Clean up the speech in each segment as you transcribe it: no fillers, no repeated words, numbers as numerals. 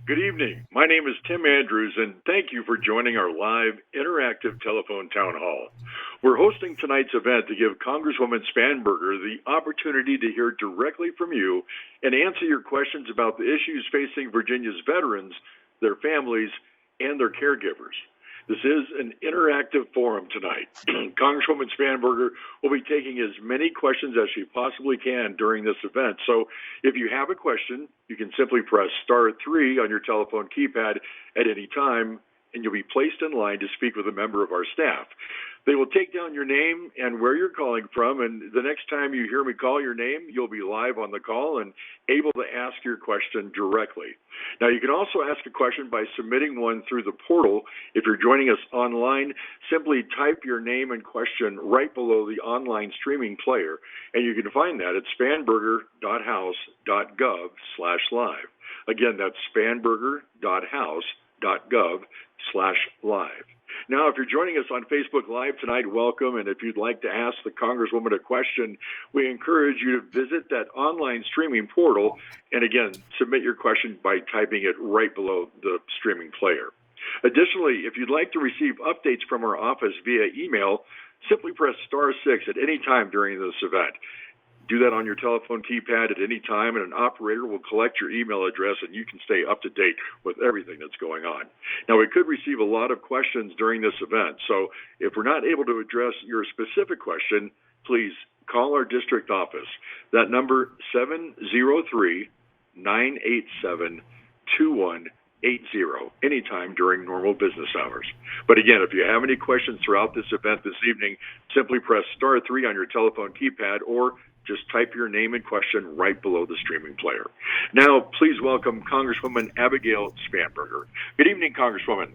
Good evening. My name is Tim Andrews, and thank you for joining our live interactive telephone town hall. We're hosting tonight's event to give Congresswoman Spanberger the opportunity to hear directly from you and answer your questions about the issues facing Virginia's veterans, their families, and their caregivers. This is an interactive forum tonight. Congresswoman Spanberger will be taking as many questions as she possibly can during this event. So if you have a question, you can simply press *3 on your telephone keypad at any time, and you'll be placed in line to speak with a member of our staff. They will take down your name and where you're calling from, and the next time you hear me call your name, you'll be live on the call and able to ask your question directly. Now, you can also ask a question by submitting one through the portal. If you're joining us online, simply type your name and question right below the online streaming player, and you can find that at spanberger.house.gov/live. Again, that's spanberger.house.gov/live. Now, if you're joining us on Facebook Live tonight, welcome. And if you'd like to ask the Congresswoman a question, we encourage you to visit that online streaming portal. And again, submit your question by typing it right below the streaming player. Additionally, if you'd like to receive updates from our office via email, simply press *6 at any time during this event. Do that on your telephone keypad at any time, and an operator will collect your email address, and you can stay up to date with everything that's going on. Now, we could receive a lot of questions during this event, so if we're not able to address your specific question, please call our district office. That number, 703-987-2180, anytime during normal business hours. But again, if you have any questions throughout this event this evening, simply press *3 on your telephone keypad or just type your name and question right below the streaming player. Now, please welcome Congresswoman Abigail Spanberger. Good evening, Congresswoman.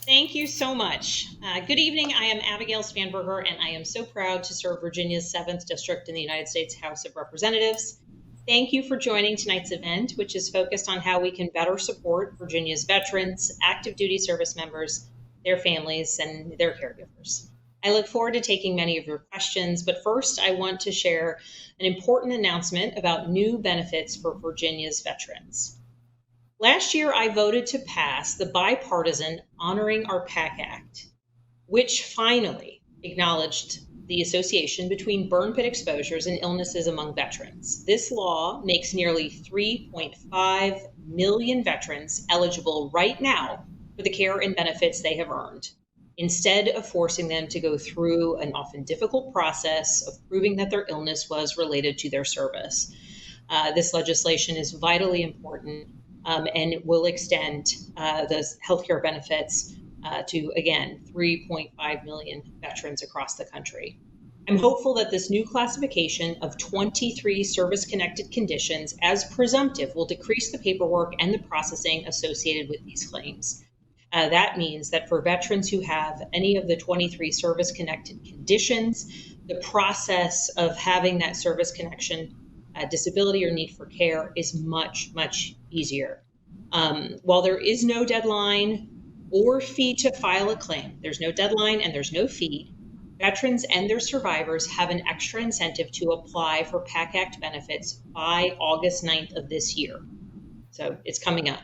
Thank you so much. Good evening. I am Abigail Spanberger, and I am so proud to serve Virginia's 7th District in the United States House of Representatives. Thank you for joining tonight's event, which is focused on how we can better support Virginia's veterans, active duty service members, their families, and their caregivers. I look forward to taking many of your questions, but first I want to share an important announcement about new benefits for Virginia's veterans. Last year, I voted to pass the bipartisan Honoring Our PAC Act, which finally acknowledged the association between burn pit exposures and illnesses among veterans. This law makes nearly 3.5 million veterans eligible right now for the care and benefits they have earned, instead of forcing them to go through an often difficult process of proving that their illness was related to their service. This legislation is vitally important, and it will extend those healthcare benefits to, again, 3.5 million veterans across the country. I'm hopeful that this new classification of 23 service-connected conditions as presumptive will decrease the paperwork and the processing associated with these claims. That means that for veterans who have any of the 23 service-connected conditions, the process of having that service connection, disability or need for care is much, much easier. While there is no deadline or fee to file a claim, there's no deadline and there's no fee, veterans and their survivors have an extra incentive to apply for PAC Act benefits by August 9th of this year. So it's coming up.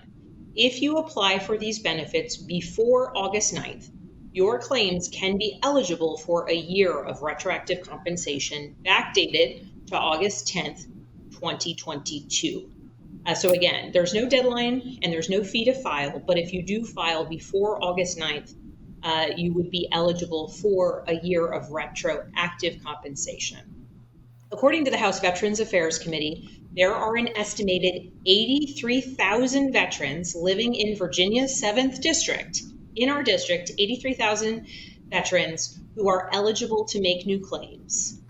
If you apply for these benefits before August 9th, your claims can be eligible for a year of retroactive compensation backdated to August 10th, 2022. So again, there's no deadline and there's no fee to file, but if you do file before August 9th, you would be eligible for a year of retroactive compensation. According to the House Veterans Affairs Committee, there are an estimated 83,000 veterans living in Virginia's 7th District. In our district, 83,000 veterans who are eligible to make new claims.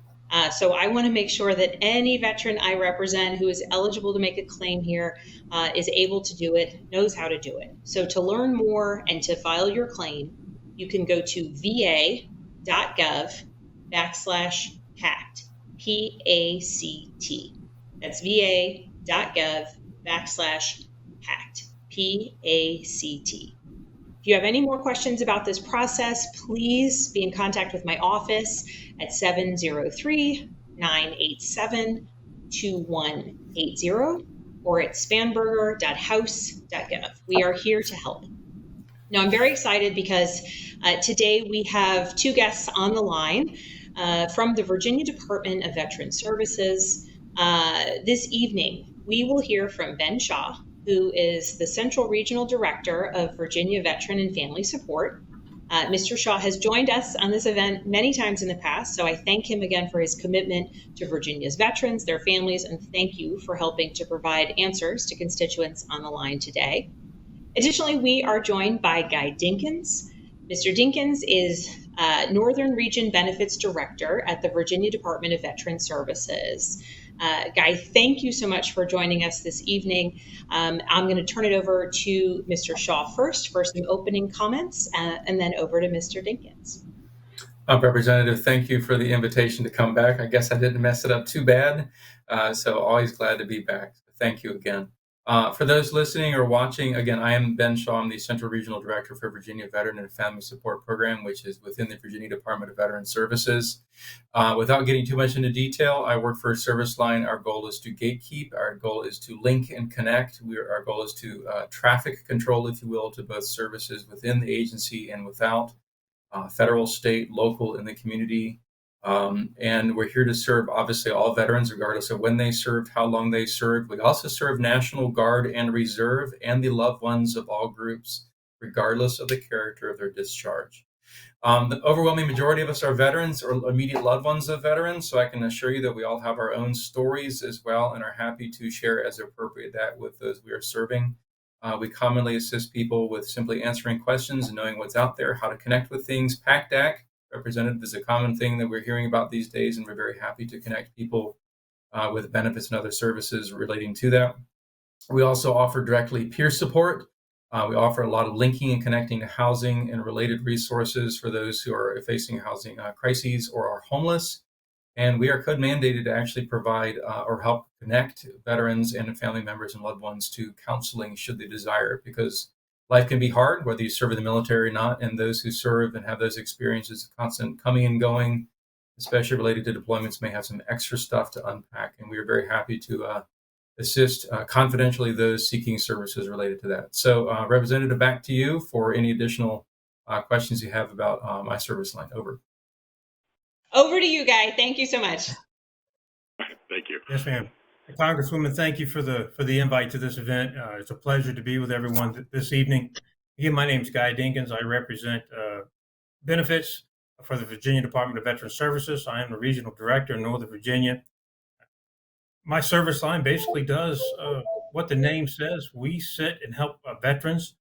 So I want to make sure that any veteran I represent who is eligible to make a claim here is able to do it, knows how to do it. So to learn more and to file your claim, you can go to va.gov/PACT, PACT. That's va.gov/PACT, PACT. If you have any more questions about this process, please be in contact with my office at 703-987-2180, or at spanberger.house.gov. We are here to help. Now, I'm very excited because today we have two guests on the line from the Virginia Department of Veterans Services. This evening, we will hear from Ben Shaw, who is the Central Regional Director of Virginia Veteran and Family Support. Mr. Shaw has joined us on this event many times in the past, so I thank him again for his commitment to Virginia's veterans, their families, and thank you for helping to provide answers to constituents on the line today. Additionally, we are joined by Guy Dinkins. Mr. Dinkins is Northern Region Benefits Director at the Virginia Department of Veterans Services. Guy, thank you so much for joining us this evening. I'm going to turn it over to Mr. Shaw first for some opening comments, and then over to Mr. Dinkins. Representative, thank you for the invitation to come back. I guess I didn't mess it up too bad, so always glad to be back. Thank you again. For those listening or watching, again, I am Ben Shaw. I'm the Central Regional Director for Virginia Veteran and Family Support Program, which is within the Virginia Department of Veterans Services. Without getting too much into detail, I work for a service line. Our goal is to gatekeep. Our goal is to link and connect. Our goal is to traffic control, if you will, to both services within the agency and without, federal, state, local, in the community. And we're here to serve, obviously, all veterans, regardless of when they served, how long they served. We also serve National Guard and Reserve and the loved ones of all groups, regardless of the character of their discharge. The overwhelming majority of us are veterans or immediate loved ones of veterans, so I can assure you that we all have our own stories as well and are happy to share as appropriate that with those we are serving. We commonly assist people with simply answering questions and knowing what's out there, how to connect with things. PACDAC, Representative, is a common thing that we're hearing about these days, and we're very happy to connect people with benefits and other services relating to that. We also offer directly peer support. We offer a lot of linking and connecting to housing and related resources for those who are facing housing crises or are homeless. And we are code mandated to actually provide or help connect veterans and family members and loved ones to counseling should they desire, because life can be hard, whether you serve in the military or not, and those who serve and have those experiences, constant coming and going, especially related to deployments, may have some extra stuff to unpack. And we are very happy to assist confidentially those seeking services related to that. So, Representative, back to you for any additional questions you have about my service line. Over. Over to you, Guy. Thank you so much. Thank you. Yes, ma'am. Congresswoman, thank you for the invite to this event. It's a pleasure to be with everyone this evening. Again, my name is Guy Dinkins. I represent benefits for the Virginia Department of Veterans Services. I am the Regional Director in Northern Virginia. My service line basically does what the name says. We sit and help veterans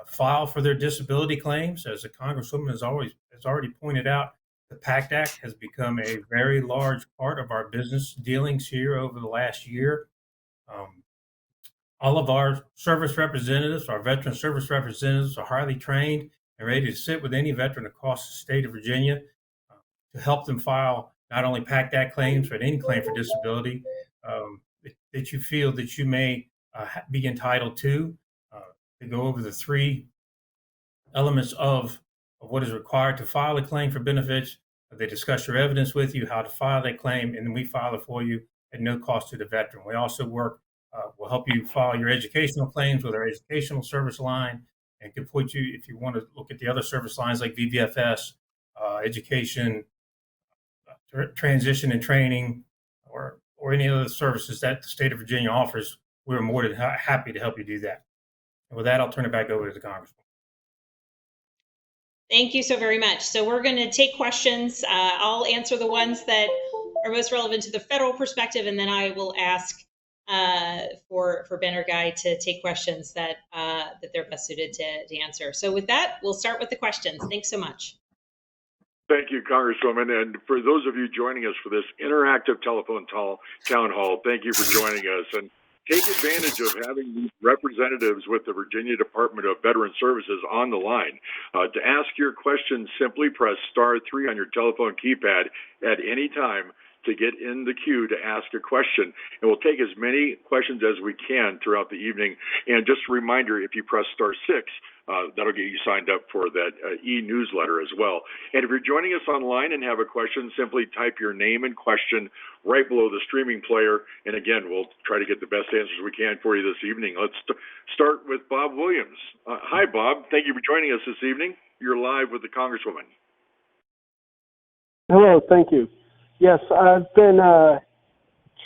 file for their disability claims. As the Congresswoman has already pointed out, the PACT Act has become a very large part of our business dealings here over the last year. All of our service representatives, our veteran service representatives, are highly trained and ready to sit with any veteran across the state of Virginia to help them file not only PACT Act claims, but any claim for disability that you feel that you may be entitled to go over the three elements of what is required to file a claim for benefits. They discuss your evidence with you, how to file that claim, and then we file it for you at no cost to the veteran. We also we'll help you file your educational claims with our educational service line, and can put you, if you want to look at the other service lines like VBFS, education, transition and training, or any other services that the state of Virginia offers. We're more than happy to help you do that. And with that, I'll turn it back over to the Congressman. Thank you so very much. So we're going to take questions. I'll answer the ones that are most relevant to the federal perspective, and then I will ask for Ben or Guy to take questions that they're best suited to answer. So with that, we'll start with the questions. Thanks so much. Thank you, Congresswoman. And for those of you joining us for this interactive telephone town hall, thank you for joining us. And take advantage of having these representatives with the Virginia Department of Veterans Services on the line. To ask your questions, simply press *3 on your telephone keypad at any time. to get in the queue to ask a question. And we'll take as many questions as we can throughout the evening. And just a reminder, if you press *6, that'll get you signed up for that e-newsletter as well. And if you're joining us online and have a question, simply type your name and question right below the streaming player. And again, we'll try to get the best answers we can for you this evening. Let's start with Bob Williams. Hi, Bob. Thank you for joining us this evening. You're live with the Congresswoman. Hello, thank you. Yes, I've been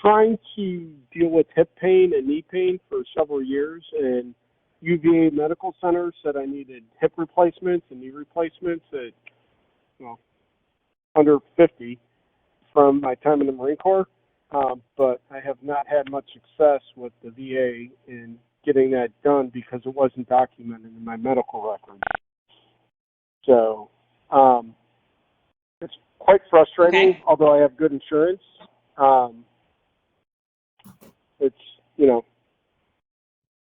trying to deal with hip pain and knee pain for several years, and UVA Medical Center said I needed hip replacements and knee replacements at under 50 from my time in the Marine Corps, but I have not had much success with the VA in getting that done because it wasn't documented in my medical record. So it's quite frustrating, Okay. although I have good insurance. It's,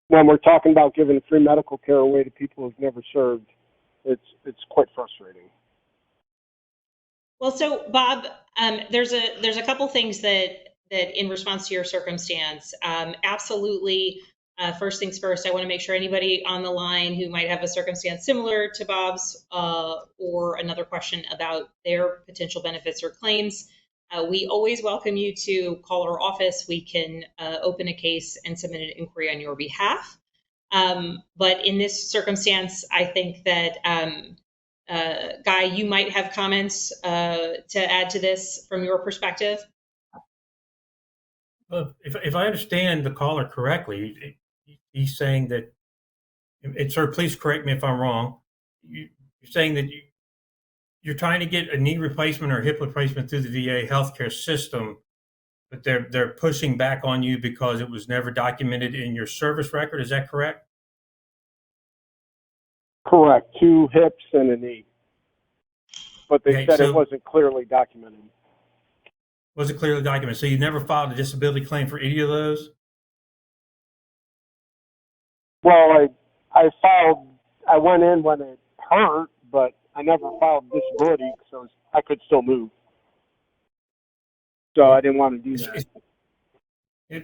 when we're talking about giving free medical care away to people who've never served, it's quite frustrating. Well, so Bob, there's a couple things that in response to your circumstance, absolutely. First things first, I want to make sure anybody on the line who might have a circumstance similar to Bob's or another question about their potential benefits or claims, we always welcome you to call our office. We can open a case and submit an inquiry on your behalf. But in this circumstance, I think that Guy, you might have comments to add to this from your perspective. Well, if I understand the caller correctly, he's saying that, and sir, please correct me if I'm wrong. You're saying that you're trying to get a knee replacement or hip replacement through the VA healthcare system, but they're pushing back on you because it was never documented in your service record. Is that correct? Correct. 2 hips and a knee. But they Okay, said so it wasn't clearly documented. Was it clearly documented? So you never filed a disability claim for any of those? Well, I went in when it hurt, but I never filed disability because I could still move. So I didn't want to do that. As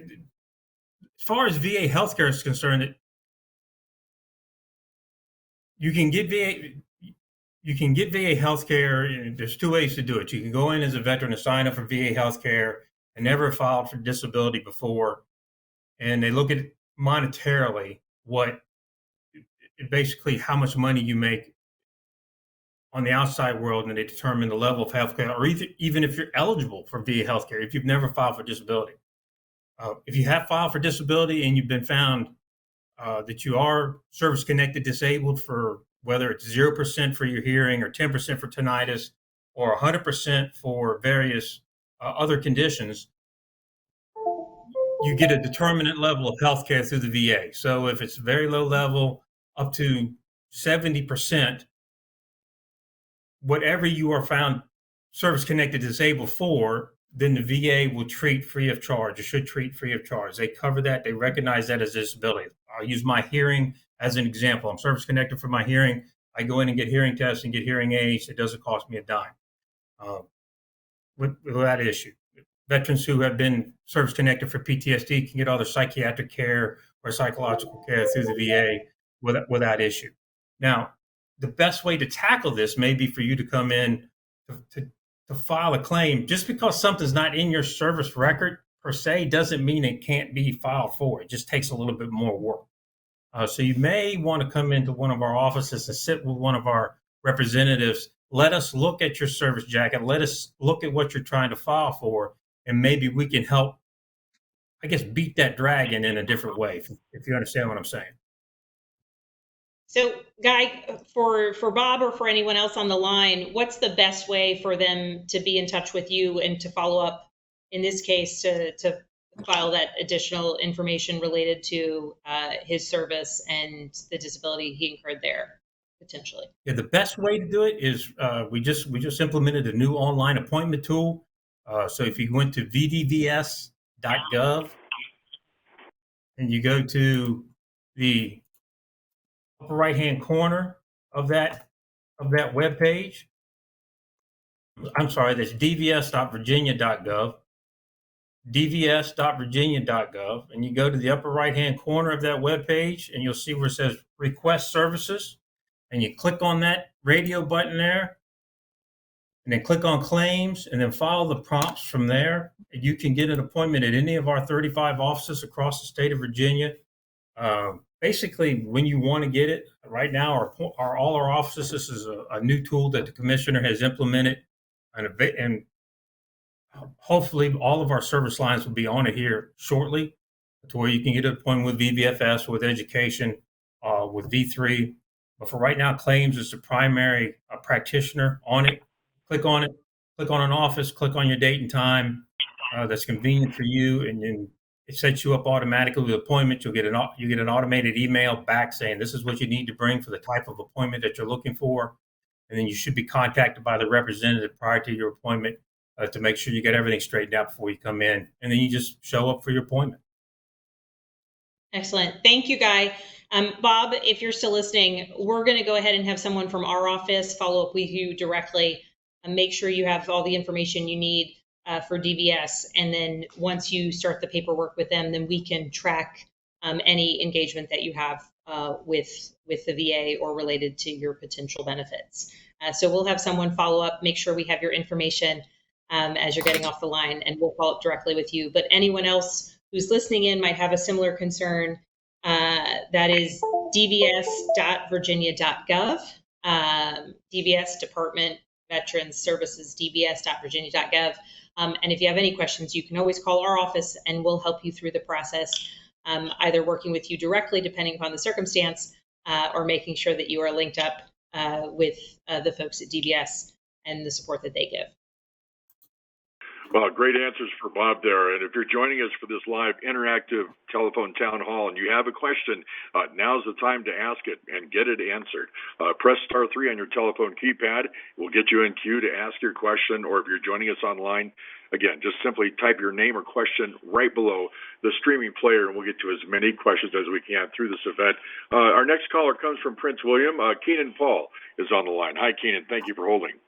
far as VA healthcare is concerned, you can get VA healthcare, and there's 2 ways to do it. You can go in as a veteran and sign up for VA healthcare and never filed for disability before, and they look at it monetarily, basically how much money you make on the outside world, and they determine the level of healthcare, or even if you're eligible for VA healthcare if you've never filed for disability. If you have filed for disability and you've been found that you are service-connected disabled for whether it's 0% for your hearing or 10% for tinnitus or 100% for various other conditions, you get a determinate level of health care through the VA. So if it's very low level, up to 70%, whatever you are found service-connected disabled for, then the VA will treat free of charge, or should treat free of charge. They cover that. They recognize that as a disability. I'll use my hearing as an example. I'm service-connected for my hearing. I go in and get hearing tests and get hearing aids. It doesn't cost me a dime without issue. Veterans who have been service-connected for PTSD can get all their psychiatric care or psychological care through the VA without issue. Now, the best way to tackle this may be for you to come in to file a claim. Just because something's not in your service record per se doesn't mean it can't be filed for. It just takes a little bit more work. So you may want to come into one of our offices and sit with one of our representatives. Let us look at your service jacket. Let us look at what you're trying to file for, and maybe we can help, I guess, beat that dragon in a different way, if you understand what I'm saying. So, Guy, for Bob or for anyone else on the line, what's the best way for them to be in touch with you and to follow up, in this case, to file that additional information related to his service and the disability he incurred there, potentially? Yeah, the best way to do it is we just implemented a new online appointment tool. So if you went to vdvs.gov and you go to the upper right-hand corner of that web page, I'm sorry, that's dvs.virginia.gov, dvs.virginia.gov, and you go to the upper right-hand corner of that web page, and you'll see where it says Request Services, and you click on that radio button there, and then click on Claims, and then follow the prompts from there. You can get an appointment at any of our 35 offices across the state of Virginia. Basically, when you want to get it, right now, all our offices, this is a new tool that the commissioner has implemented, and hopefully all of our service lines will be on it here shortly, to where you can get an appointment with VBFS, with education, with V3. But for right now, claims is the primary practitioner on it. Click on it, click on an office, click on your date and time that's convenient for you, and then it sets you up automatically with an appointment. You get an automated email back saying this is what you need to bring for the type of appointment that you're looking for, and then you should be contacted by the representative prior to your appointment to make sure you get everything straightened out before you come in, and then you just show up for your appointment. Excellent. Thank you, Guy. Bob, if you're still listening, we're going to go ahead and have someone from our office follow up with you directly and make sure you have all the information you need for DVS. And then once you start the paperwork with them, then we can track any engagement that you have with the VA or related to your potential benefits. So we'll have someone follow up, make sure we have your information as you're getting off the line, and we'll follow up directly with you. But anyone else who's listening in might have a similar concern. That is dvs.virginia.gov, DVS Department Veterans Services, dvs.virginia.gov. And if you have any questions, you can always call our office and we'll help you through the process, either working with you directly, depending upon the circumstance, or making sure that you are linked up with the folks at DVS and the support that they give. Well, great answers for Bob there. And if you're joining us for this live interactive telephone town hall and you have a question, now's the time to ask it and get it answered. Press *3 on your telephone keypad. We'll get you in queue to ask your question. Or if you're joining us online, again, just simply type your name or question right below the streaming player, and we'll get to as many questions as we can through this event. Our next caller comes from Prince William. Keenan Paul is on the line. Hi, Keenan. Thank you for holding.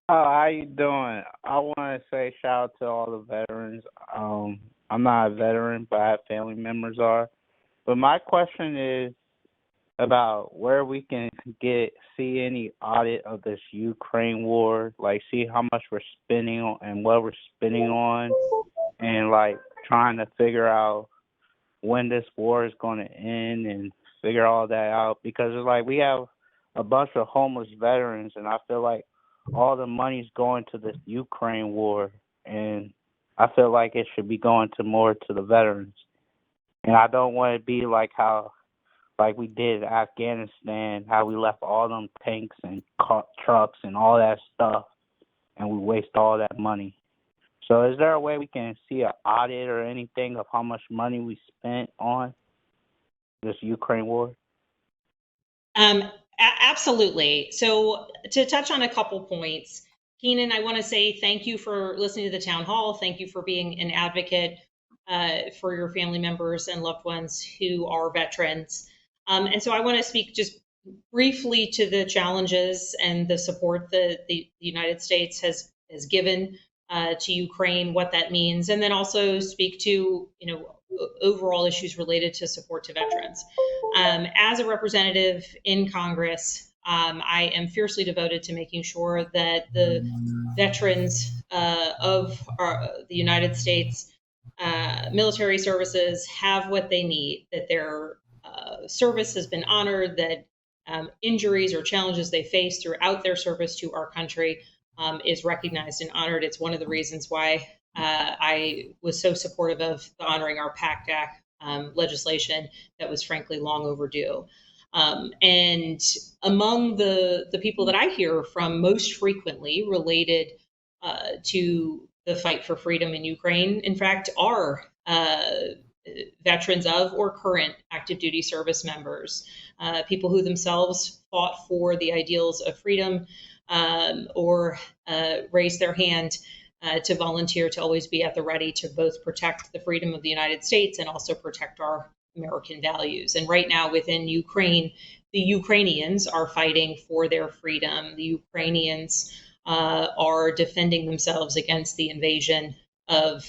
How you doing? I want to say shout out to all the veterans. I'm not a veteran, but I have family members are. But my question is about where we can see any audit of this Ukraine war, like see how much we're spending on and what we're spending on, and like trying to figure out when this war is going to end and figure all that out, because it's like we have a bunch of homeless veterans, and I feel like all the money's going to this Ukraine war, and I feel like it should be going more to the veterans. And I don't want it to be like like we did in Afghanistan, how we left all them tanks and trucks and all that stuff, and we waste all that money. So is there a way we can see an audit or anything of how much money we spent on this Ukraine war? Absolutely. So to touch on a couple points, Keenan, I want to say thank you for listening to the town hall. Thank you for being an advocate for your family members and loved ones who are veterans. And so I want to speak just briefly to the challenges and the support that the United States has given to Ukraine, what that means, and then also speak to, overall issues related to support to veterans. As a representative in Congress, I am fiercely devoted to making sure that the veterans of the United States military services have what they need, that their service has been honored, that injuries or challenges they face throughout their service to our country is recognized and honored. It's one of the reasons why I was so supportive of honoring our PACT Act legislation that was frankly long overdue. And among the people that I hear from most frequently related to the fight for freedom in Ukraine, in fact, are veterans of or current active duty service members, people who themselves fought for the ideals of freedom or raised their hand to volunteer to always be at the ready to both protect the freedom of the United States and also protect our American values. And right now within Ukraine, the Ukrainians are fighting for their freedom. The Ukrainians are defending themselves against the invasion of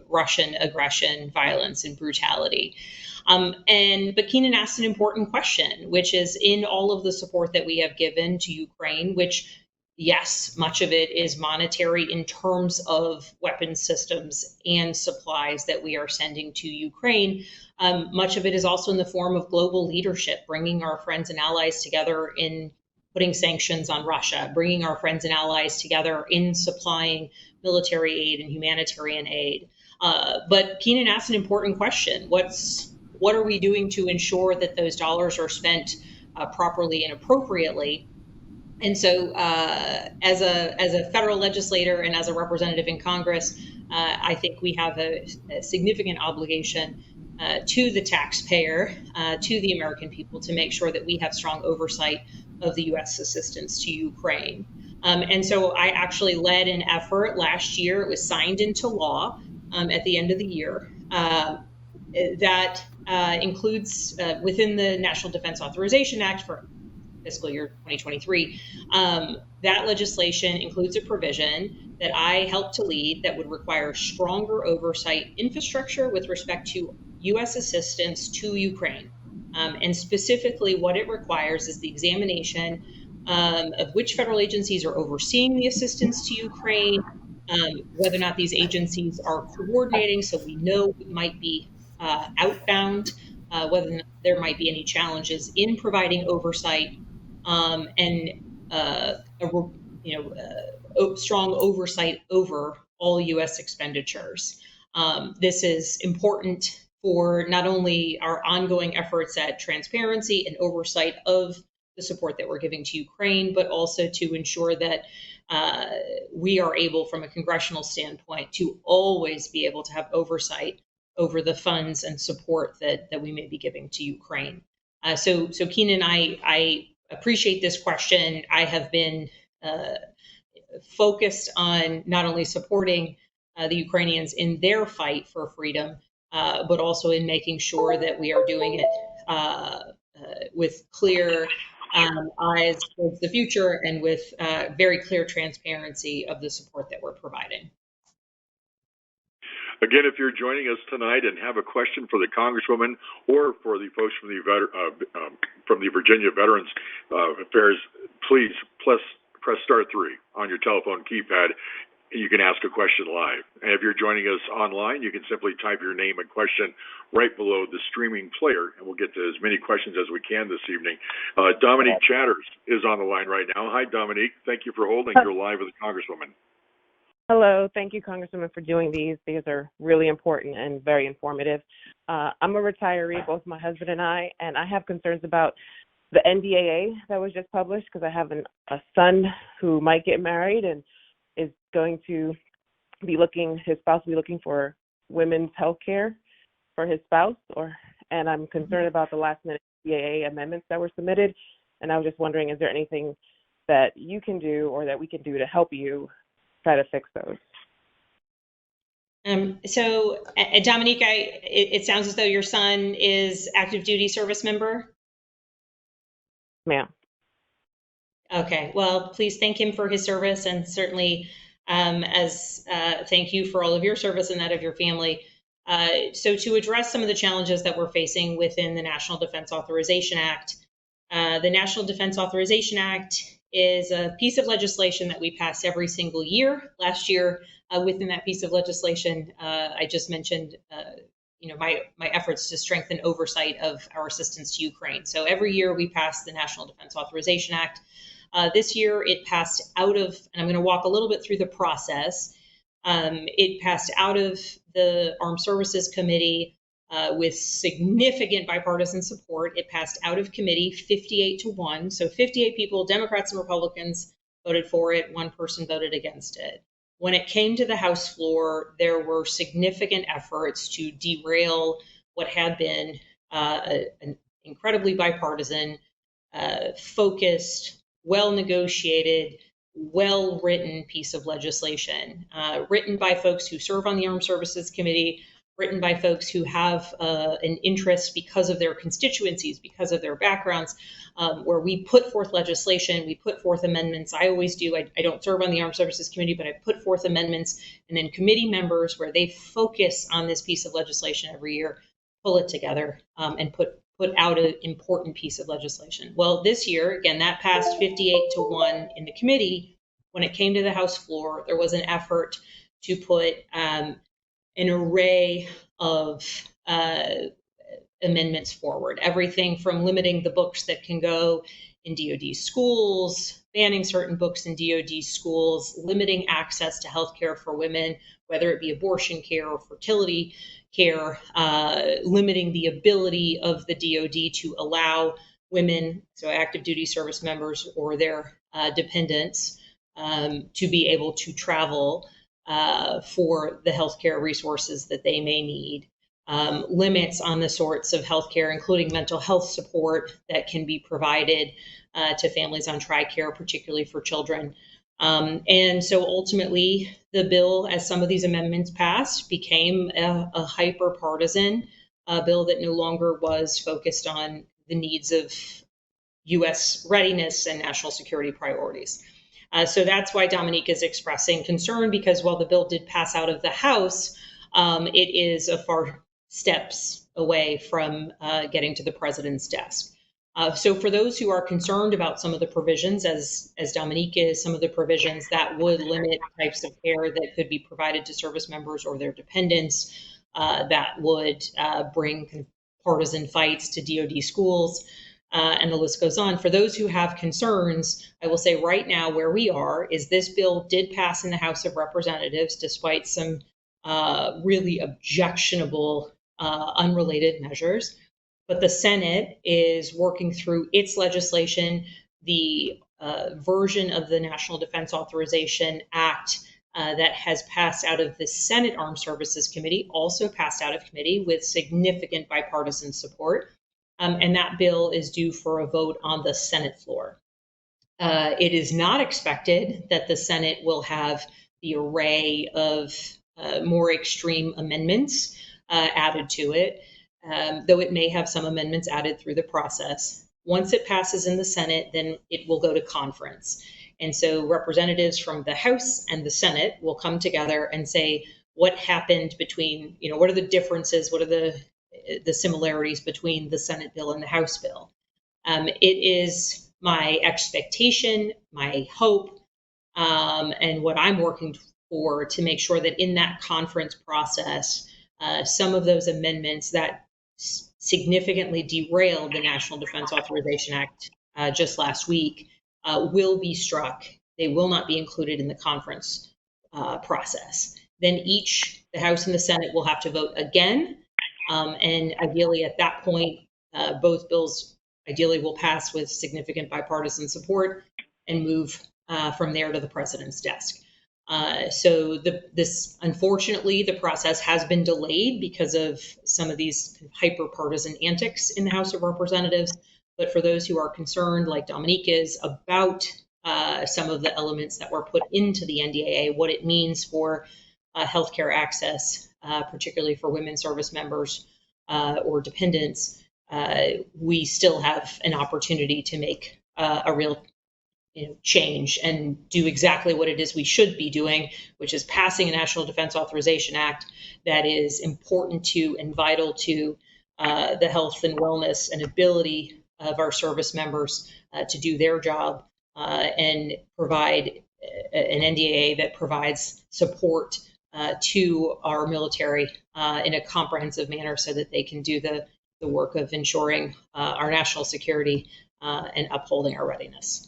Russian aggression, violence, and brutality. But Keenan asked an important question, which is in all of the support that we have given to Ukraine, which, yes, much of it is monetary in terms of weapons systems and supplies that we are sending to Ukraine. Much of it is also in the form of global leadership, bringing our friends and allies together in putting sanctions on Russia, bringing our friends and allies together in supplying military aid and humanitarian aid. But Keenan asked an important question. What are we doing to ensure that those dollars are spent properly and appropriately? And so, as a federal legislator and as a representative in Congress, I think we have a significant obligation to the taxpayer, to the American people, to make sure that we have strong oversight of the U.S. assistance to Ukraine. And so, I actually led an effort last year. It was signed into law at the end of the year. That includes within the National Defense Authorization Act for fiscal year 2023, that legislation includes a provision that I helped to lead that would require stronger oversight infrastructure with respect to U.S. assistance to Ukraine. And specifically, what it requires is the examination of which federal agencies are overseeing the assistance to Ukraine, whether or not these agencies are coordinating so we know what might be outbound, whether or not there might be any challenges in providing oversight, and strong oversight over all U.S. expenditures. This is important for not only our ongoing efforts at transparency and oversight of the support that we're giving to Ukraine, but also to ensure that we are able, from a congressional standpoint, to always be able to have oversight over the funds and support that we may be giving to Ukraine. So Keenan, I appreciate this question. I have been focused on not only supporting the Ukrainians in their fight for freedom, but also in making sure that we are doing it with clear eyes towards the future and with very clear transparency of the support that we're providing. Again, if you're joining us tonight and have a question for the Congresswoman or for the folks from the Virginia Veterans Affairs, please press star 3 on your telephone keypad. You can ask a question live. And if you're joining us online, you can simply type your name and question right below the streaming player, and we'll get to as many questions as we can this evening. Dominique Chatters is on the line right now. Hi, Dominique. Thank you for holding. You're live with the Congresswoman. Hello. Thank you, Congresswoman, for doing these. These are really important and very informative. I'm a retiree, both my husband and I have concerns about the NDAA that was just published because I have a son who might get married and is going to be his spouse will be looking for women's health care for his spouse, and I'm concerned about the last minute NDAA amendments that were submitted. And I was just wondering, is there anything that you can do or that we can do to help you try to fix those? So Dominique, it sounds as though your son is active duty service member. Ma'am. Okay. Well, please thank him for his service, and certainly thank you for all of your service and that of your family. So to address some of the challenges that we're facing within the National Defense Authorization Act, the National Defense Authorization Act is a piece of legislation that we pass every single year. Last year, within that piece of legislation, I just mentioned my efforts to strengthen oversight of our assistance to Ukraine. So every year we pass the National Defense Authorization Act. This year it passed out of, and I'm going to walk a little bit through the process. It passed out of the Armed Services Committee with significant bipartisan support. It passed out of committee 58-1. So 58 people, Democrats and Republicans, voted for it. One person voted against it. When it came to the House floor, there were significant efforts to derail what had been an incredibly bipartisan, focused, well-negotiated, well-written piece of legislation, written by folks who serve on the Armed Services Committee, written by folks who have an interest because of their constituencies, because of their backgrounds, where we put forth legislation, we put forth amendments. I always do. I don't serve on the Armed Services Committee, but I put forth amendments, and then committee members where they focus on this piece of legislation every year, pull it together and put out an important piece of legislation. Well, this year, again, that passed 58-1 in the committee. When it came to the House floor, there was an effort to put an array of amendments forward. Everything from limiting the books that can go in DoD schools, banning certain books in DoD schools, limiting access to healthcare for women, whether it be abortion care or fertility care, limiting the ability of the DoD to allow women, so active duty service members or their dependents, to be able to travel for the healthcare resources that they may need. Limits on the sorts of healthcare, including mental health support that can be provided to families on TRICARE, particularly for children. And so ultimately, the bill, as some of these amendments passed, became a hyper-partisan bill that no longer was focused on the needs of U.S. readiness and national security priorities. So that's why Dominique is expressing concern, because while the bill did pass out of the House, it is a far steps away from getting to the president's desk. So for those who are concerned about some of the provisions, as Dominique is, some of the provisions that would limit types of care that could be provided to service members or their dependents, that would bring partisan fights to DoD schools, and the list goes on. For those who have concerns, I will say right now where we are is this bill did pass in the House of Representatives, despite some really objectionable, unrelated measures. But the Senate is working through its legislation. The version of the National Defense Authorization Act that has passed out of the Senate Armed Services Committee also passed out of committee with significant bipartisan support. And that bill is due for a vote on the Senate floor. It is not expected that the Senate will have the array of more extreme amendments added to it, though it may have some amendments added through the process. Once it passes in the Senate, then it will go to conference. And so representatives from the House and the Senate will come together and say, what happened between, what are the differences? What are the similarities between the Senate bill and the House bill? It is my expectation, my hope, and what I'm working for to make sure that in that conference process, some of those amendments that significantly derailed the National Defense Authorization Act just last week will be struck. They will not be included in the conference process. Then the House and the Senate will have to vote again. And ideally at that point, both bills ideally will pass with significant bipartisan support and move from there to the president's desk. So unfortunately, the process has been delayed because of some of these hyper-partisan antics in the House of Representatives. But for those who are concerned, like Dominique is, about some of the elements that were put into the NDAA, what it means for healthcare access, particularly for women service members or dependents, we still have an opportunity to make a real change and do exactly what it is we should be doing, which is passing a National Defense Authorization Act that is important to and vital to the health and wellness and ability of our service members to do their job and provide an NDAA that provides support to our military in a comprehensive manner so that they can do the work of ensuring our national security and upholding our readiness.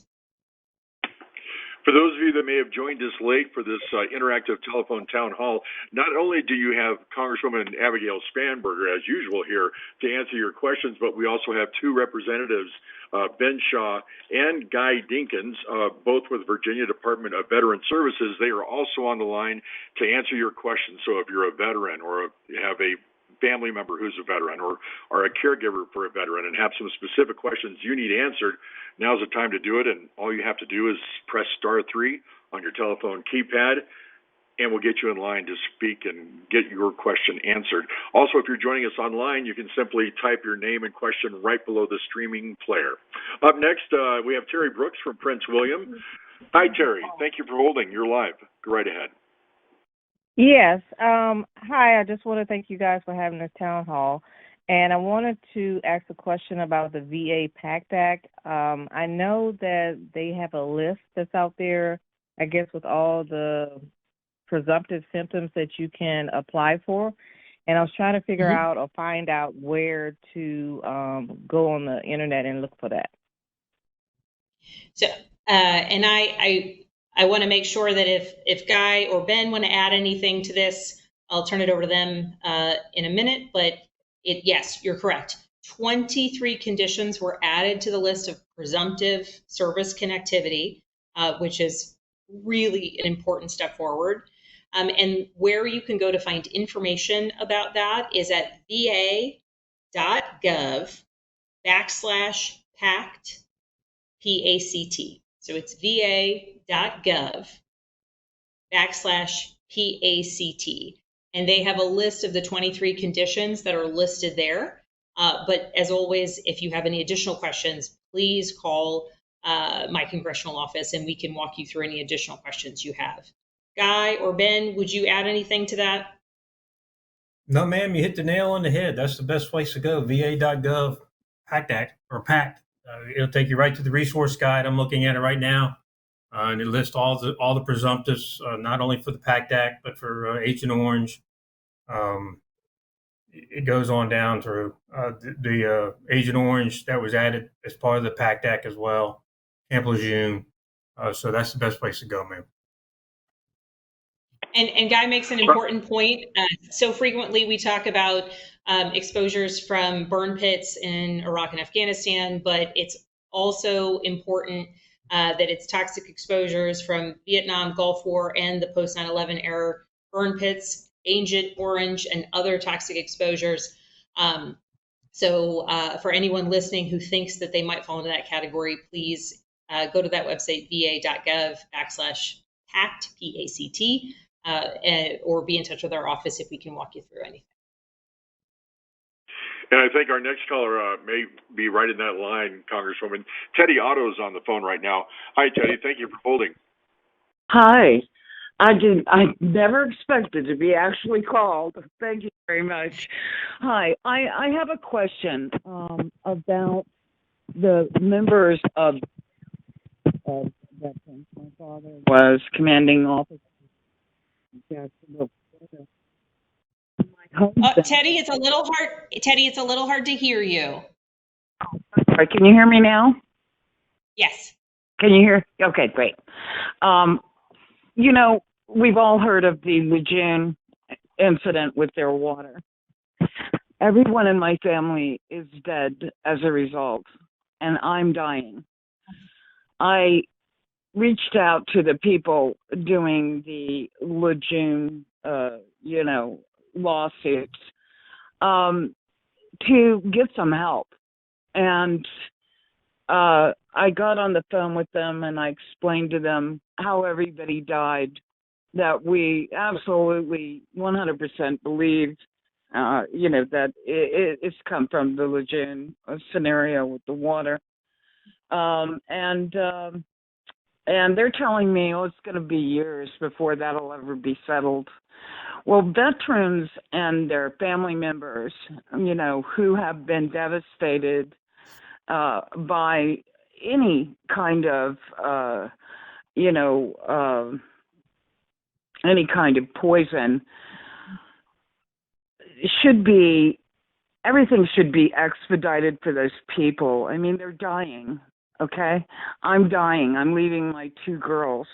For those of you that may have joined us late for this interactive telephone town hall, not only do you have Congresswoman Abigail Spanberger, as usual, here to answer your questions, but we also have two representatives, Ben Shaw and Guy Dinkins, both with Virginia Department of Veteran Services. They are also on the line to answer your questions. So if you're a veteran or you have a family member who's a veteran or are a caregiver for a veteran and have some specific questions you need answered, now's the time to do it. And all you have to do is press *3 on your telephone keypad and we'll get you in line to speak and get your question answered. Also, if you're joining us online, you can simply type your name and question right below the streaming player. Up next, we have Terry Brooks from Prince William. Hi, Terry. Thank you for holding. You're live. Go right ahead. Yes. Hi, I just want to thank you guys for having this town hall. And I wanted to ask a question about the VA PACT Act. I know that they have a list that's out there, I guess, with all the presumptive symptoms that you can apply for. And I was trying to figure out or find out where to go on the internet and look for that. So, and I want to make sure that if Guy or Ben want to add anything to this, I'll turn it over to them in a minute. But yes, you're correct. 23 conditions were added to the list of presumptive service connectivity, which is really an important step forward. And where you can go to find information about that is at va.gov/PACT, PACT. So it's va.gov/PACT. And they have a list of the 23 conditions that are listed there. But as always, if you have any additional questions, please call my congressional office and we can walk you through any additional questions you have. Guy or Ben, would you add anything to that? No, ma'am, you hit the nail on the head. That's the best place to go. va.gov, PACT Act, or PACT. It'll take you right to the resource guide. I'm looking at it right now. And it lists all the presumptives, not only for the PACT Act, but for Agent Orange. It goes on down through the Agent Orange that was added as part of the PACT Act as well, Camp Lejeune. So that's the best place to go, ma'am. And Guy makes an important point. So frequently we talk about exposures from burn pits in Iraq and Afghanistan, but it's also important that it's toxic exposures from Vietnam, Gulf War, and the post 9/11 era burn pits, Agent Orange, and other toxic exposures. So for anyone listening who thinks that they might fall into that category, please go to that website, va.gov/PACT, PACT, or be in touch with our office if we can walk you through anything. And I think our next caller may be right in that line, Congresswoman. Teddy Otto's on the phone right now. Hi, Teddy. Thank you for holding. Hi. I never expected to be actually called. Thank you very much. Hi. I have a question about the members of veterans. My father was commanding officer. Teddy, it's a little hard. Teddy, it's a little hard to hear you. Sorry, can you hear me now? Yes. Can you hear? Okay, great. You know, we've all heard of the Lejeune incident with their water. Everyone in my family is dead as a result, and I'm dying. I reached out to the people doing the Lejeune, lawsuits to get some help. And I got on the phone with them and I explained to them how everybody died, that we absolutely 100% believe, that it's come from the Lejeune scenario with the water. And they're telling me, it's going to be years before that'll ever be settled. Well, veterans and their family members, who have been devastated by any kind of, any kind of poison, everything should be expedited for those people. I mean, they're dying, okay? I'm dying. I'm leaving my 2 girls.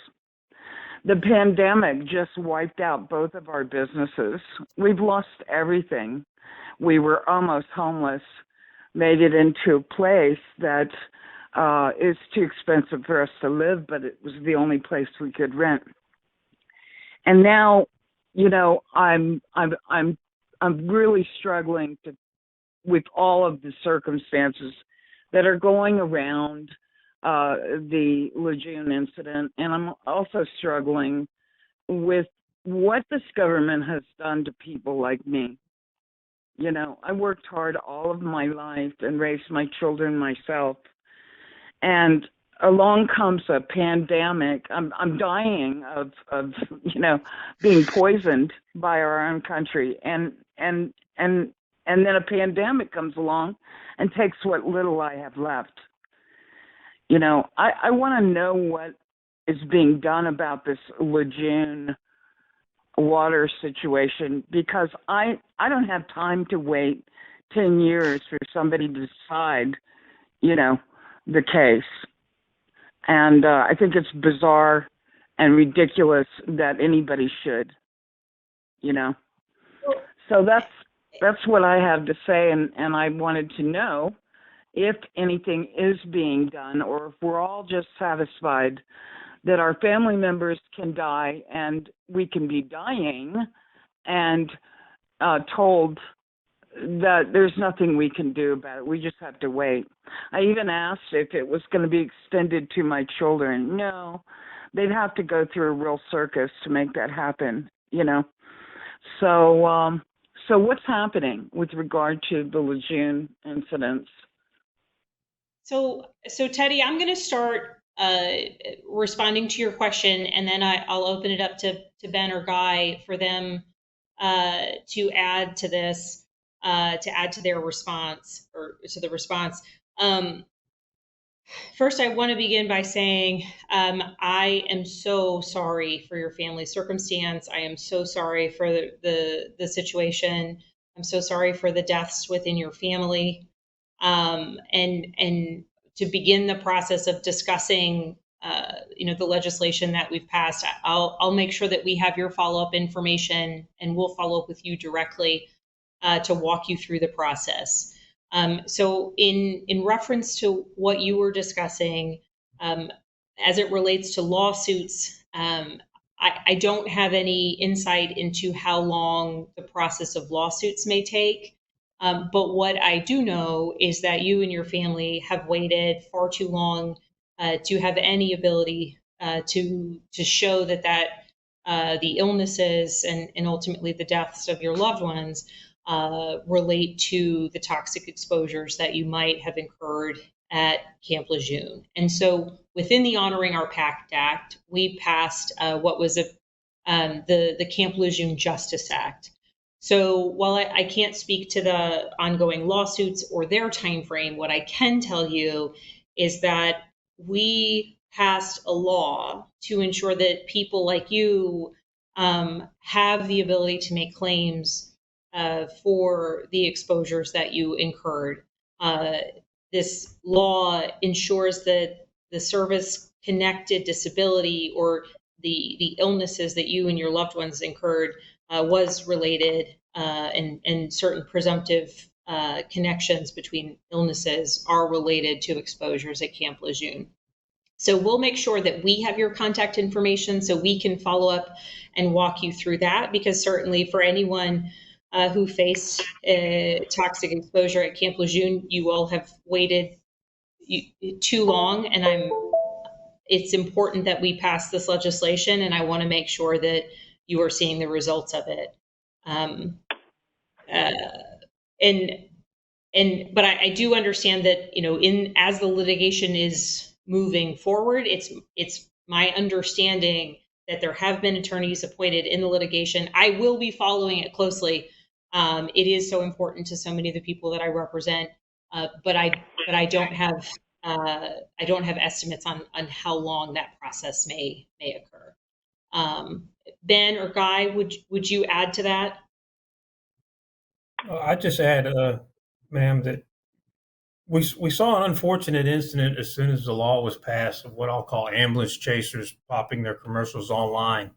The pandemic just wiped out both of our businesses. We've lost everything. We were almost homeless, made it into a place that is too expensive for us to live, but it was the only place we could rent. And now, I'm really struggling with all of the circumstances that are going around the Lejeune incident, and I'm also struggling with what this government has done to people like me. You know, I worked hard all of my life and raised my children myself. And along comes a pandemic. I'm dying of being poisoned by our own country. And then a pandemic comes along and takes what little I have left. You know, I want to know what is being done about this Lejeune water situation, because I don't have time to wait 10 years for somebody to decide, the case. And I think it's bizarre and ridiculous that anybody should, So that's what I have to say, and I wanted to know if anything is being done, or if we're all just satisfied that our family members can die and we can be dying and told that there's nothing we can do about it. We just have to wait. I even asked if it was going to be extended to my children. No, they'd have to go through a real circus to make that happen, So what's happening with regard to the Lejeune incidents? So Teddy, I'm going to start responding to your question, and then I'll open it up to Ben or Guy for them to add to this, to add to their response, or to the response. First, I want to begin by saying I am so sorry for your family's circumstance. I am so sorry for the situation. I'm so sorry for the deaths within your family. And to begin the process of discussing, the legislation that we've passed, I'll make sure that we have your follow-up information, and we'll follow up with you directly to walk you through the process. So in reference to what you were discussing, as it relates to lawsuits, I don't have any insight into how long the process of lawsuits may take. But what I do know is that you and your family have waited far too long to have any ability to show that the illnesses and ultimately the deaths of your loved ones relate to the toxic exposures that you might have incurred at Camp Lejeune. And so within the Honoring Our Pact Act, we passed what was the Camp Lejeune Justice Act. So while I can't speak to the ongoing lawsuits or their time frame, what I can tell you is that we passed a law to ensure that people like you have the ability to make claims for the exposures that you incurred. This law ensures that the service-connected disability or the illnesses that you and your loved ones incurred was related, and certain presumptive connections between illnesses are related to exposures at Camp Lejeune. So we'll make sure that we have your contact information so we can follow up and walk you through that, because certainly for anyone who faced toxic exposure at Camp Lejeune, you all have waited too long, and it's important that we pass this legislation, and I want to make sure that you are seeing the results of it. But I do understand that, as the litigation is moving forward, it's my understanding that there have been attorneys appointed in the litigation. I will be following it closely. It is so important to so many of the people that I represent, but I don't have estimates on how long that process may occur. Ben or Guy, would you add to that? I just add, ma'am, that we saw an unfortunate incident as soon as the law was passed of what I'll call ambulance chasers popping their commercials online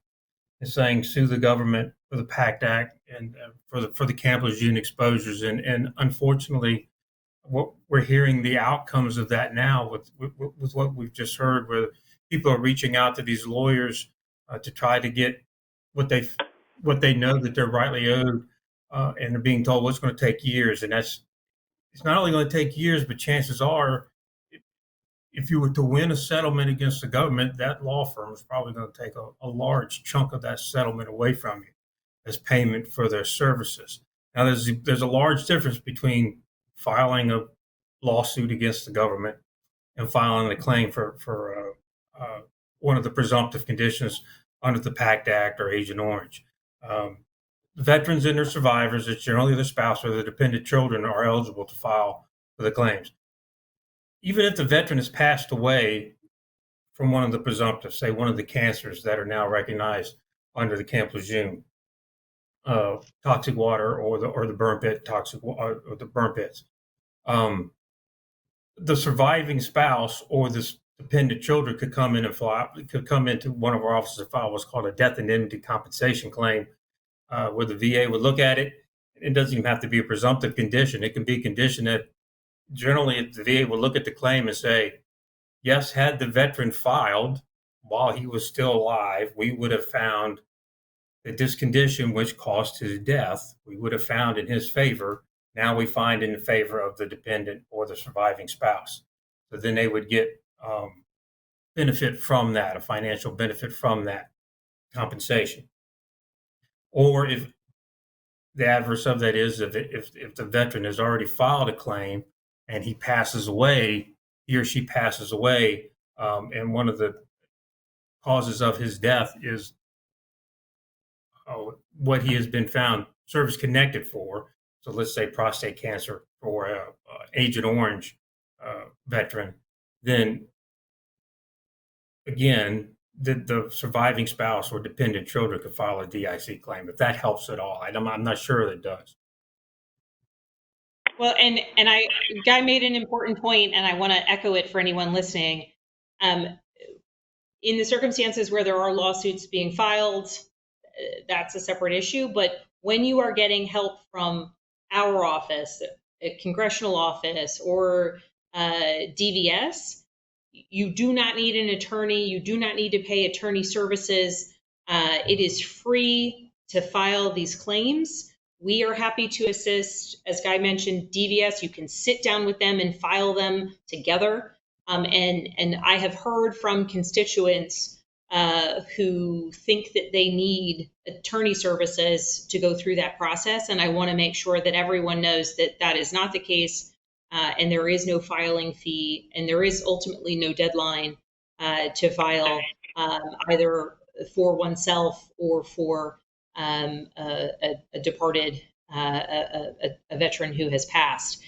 and saying sue the government for the PACT Act and for the Camp Lejeune exposures. And unfortunately, what we're hearing the outcomes of that now with what we've just heard, where people are reaching out to these lawyers to try to get what they know that they're rightly owed, and they're being told, well, it's going to take years. And it's not only going to take years, but chances are if you were to win a settlement against the government, that law firm is probably going to take a large chunk of that settlement away from you as payment for their services. Now, there's a large difference between filing a lawsuit against the government and filing a claim for one of the presumptive conditions under the PACT Act or Agent Orange. Veterans and their survivors, it's generally their spouse or their dependent children, are eligible to file for the claims. Even if the veteran has passed away from one of the presumptives, say one of the cancers that are now recognized under the Camp Lejeune, toxic water or the burn pit toxic or the burn pits, the surviving spouse or the dependent children could come into one of our offices and file what's called a death indemnity compensation claim, where the VA would look at it. It doesn't even have to be a presumptive condition. It can be a condition that generally the VA will look at the claim and say, yes, had the veteran filed while he was still alive, we would have found that this condition, which caused his death, we would have found in his favor. Now we find in favor of the dependent or the surviving spouse. So then they would get benefit from that, a financial benefit from that compensation. Or if the adverse of that is if the veteran has already filed a claim and he passes away, he or she passes away, and one of the causes of his death is what he has been found service connected for. So let's say prostate cancer for Agent Orange veteran. Then again, the surviving spouse or dependent children could file a DIC claim if that helps at all. I'm not sure that it does. Well, and Guy made an important point, and I want to echo it for anyone listening. In the circumstances where there are lawsuits being filed, that's a separate issue. But when you are getting help from our office, a congressional office, or DVS, you do not need an attorney. You do not need to pay attorney services. It is free to file these claims. We are happy to assist. As Guy mentioned, DVS, you can sit down with them and file them together. And I have heard from constituents who think that they need attorney services to go through that process. And I want to make sure that everyone knows that that is not the case. And there is no filing fee, and there is ultimately no deadline to file either for oneself or for a departed a veteran who has passed.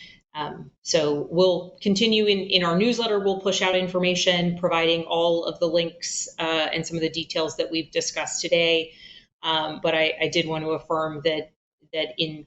So we'll continue in our newsletter. We'll push out information providing all of the links and some of the details that we've discussed today. But I did want to affirm that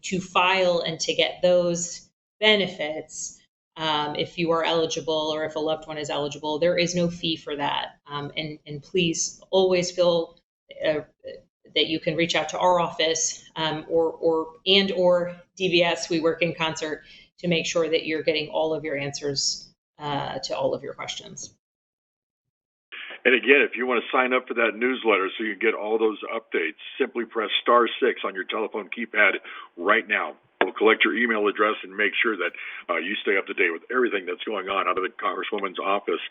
to file and to get those benefits, if you are eligible or if a loved one is eligible, there is no fee for that. And please always feel that you can reach out to our office or DVS. We work in concert to make sure that you're getting all of your answers to all of your questions. And again, if you want to sign up for that newsletter so you get all those updates, simply press *6 on your telephone keypad right now. We'll collect your email address and make sure that you stay up to date with everything that's going on out of the Congresswoman's office.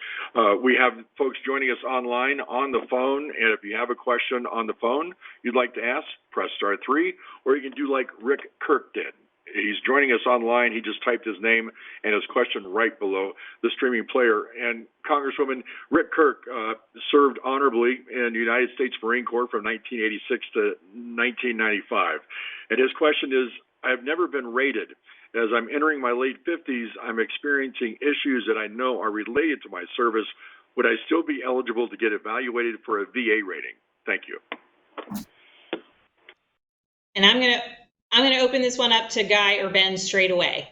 We have folks joining us online on the phone, and if you have a question on the phone you'd like to ask, press *3, or you can do like Rick Kirk did. He's joining us online. He just typed his name and his question right below the streaming player. And Congresswoman, Rick Kirk served honorably in the United States Marine Corps from 1986 to 1995. And his question is, I've never been rated. As I'm entering my late 50s, I'm experiencing issues that I know are related to my service. Would I still be eligible to get evaluated for a VA rating? Thank you. And I'm gonna open this one up to Guy or Ben straight away.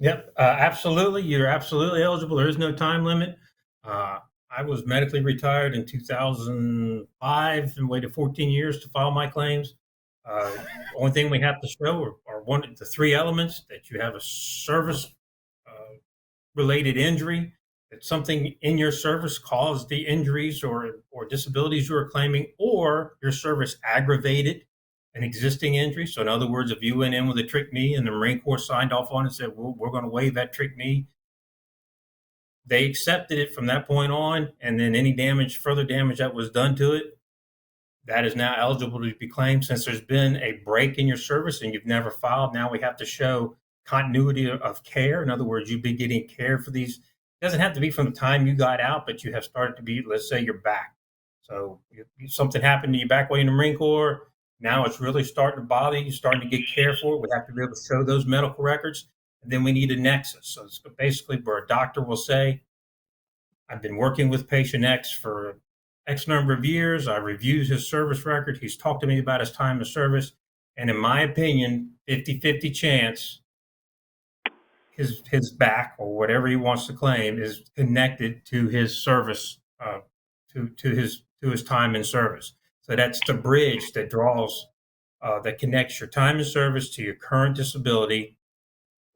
Yep, absolutely. You're absolutely eligible. There is no time limit. I was medically retired in 2005 and waited 14 years to file my claims. Only thing we have to show are one of the three elements: that you have a service related injury, that something in your service caused the injuries or disabilities you are claiming, or your service aggravated an existing injury. So in other words, if you went in with a trick knee and the Marine Corps signed off on it and said, we're going to waive that trick knee, they accepted it from that point on, and then any further damage that was done to it, that is now eligible to be claimed. Since there's been a break in your service and you've never filed, now we have to show continuity of care. In other words, you've been getting care for these. It doesn't have to be from the time you got out, but you have started to be, let's say you're back. So something happened to you back when in the Marine Corps. Now it's really starting to bother you, starting to get care for it. We have to be able to show those medical records. And then we need a nexus. So it's basically where a doctor will say, I've been working with patient X for X number of years. I reviewed his service record. He's talked to me about his time of service. And in my opinion, 50-50 chance his back or whatever he wants to claim is connected to his service, to his time in service. So that's the bridge that that connects your time in service to your current disability.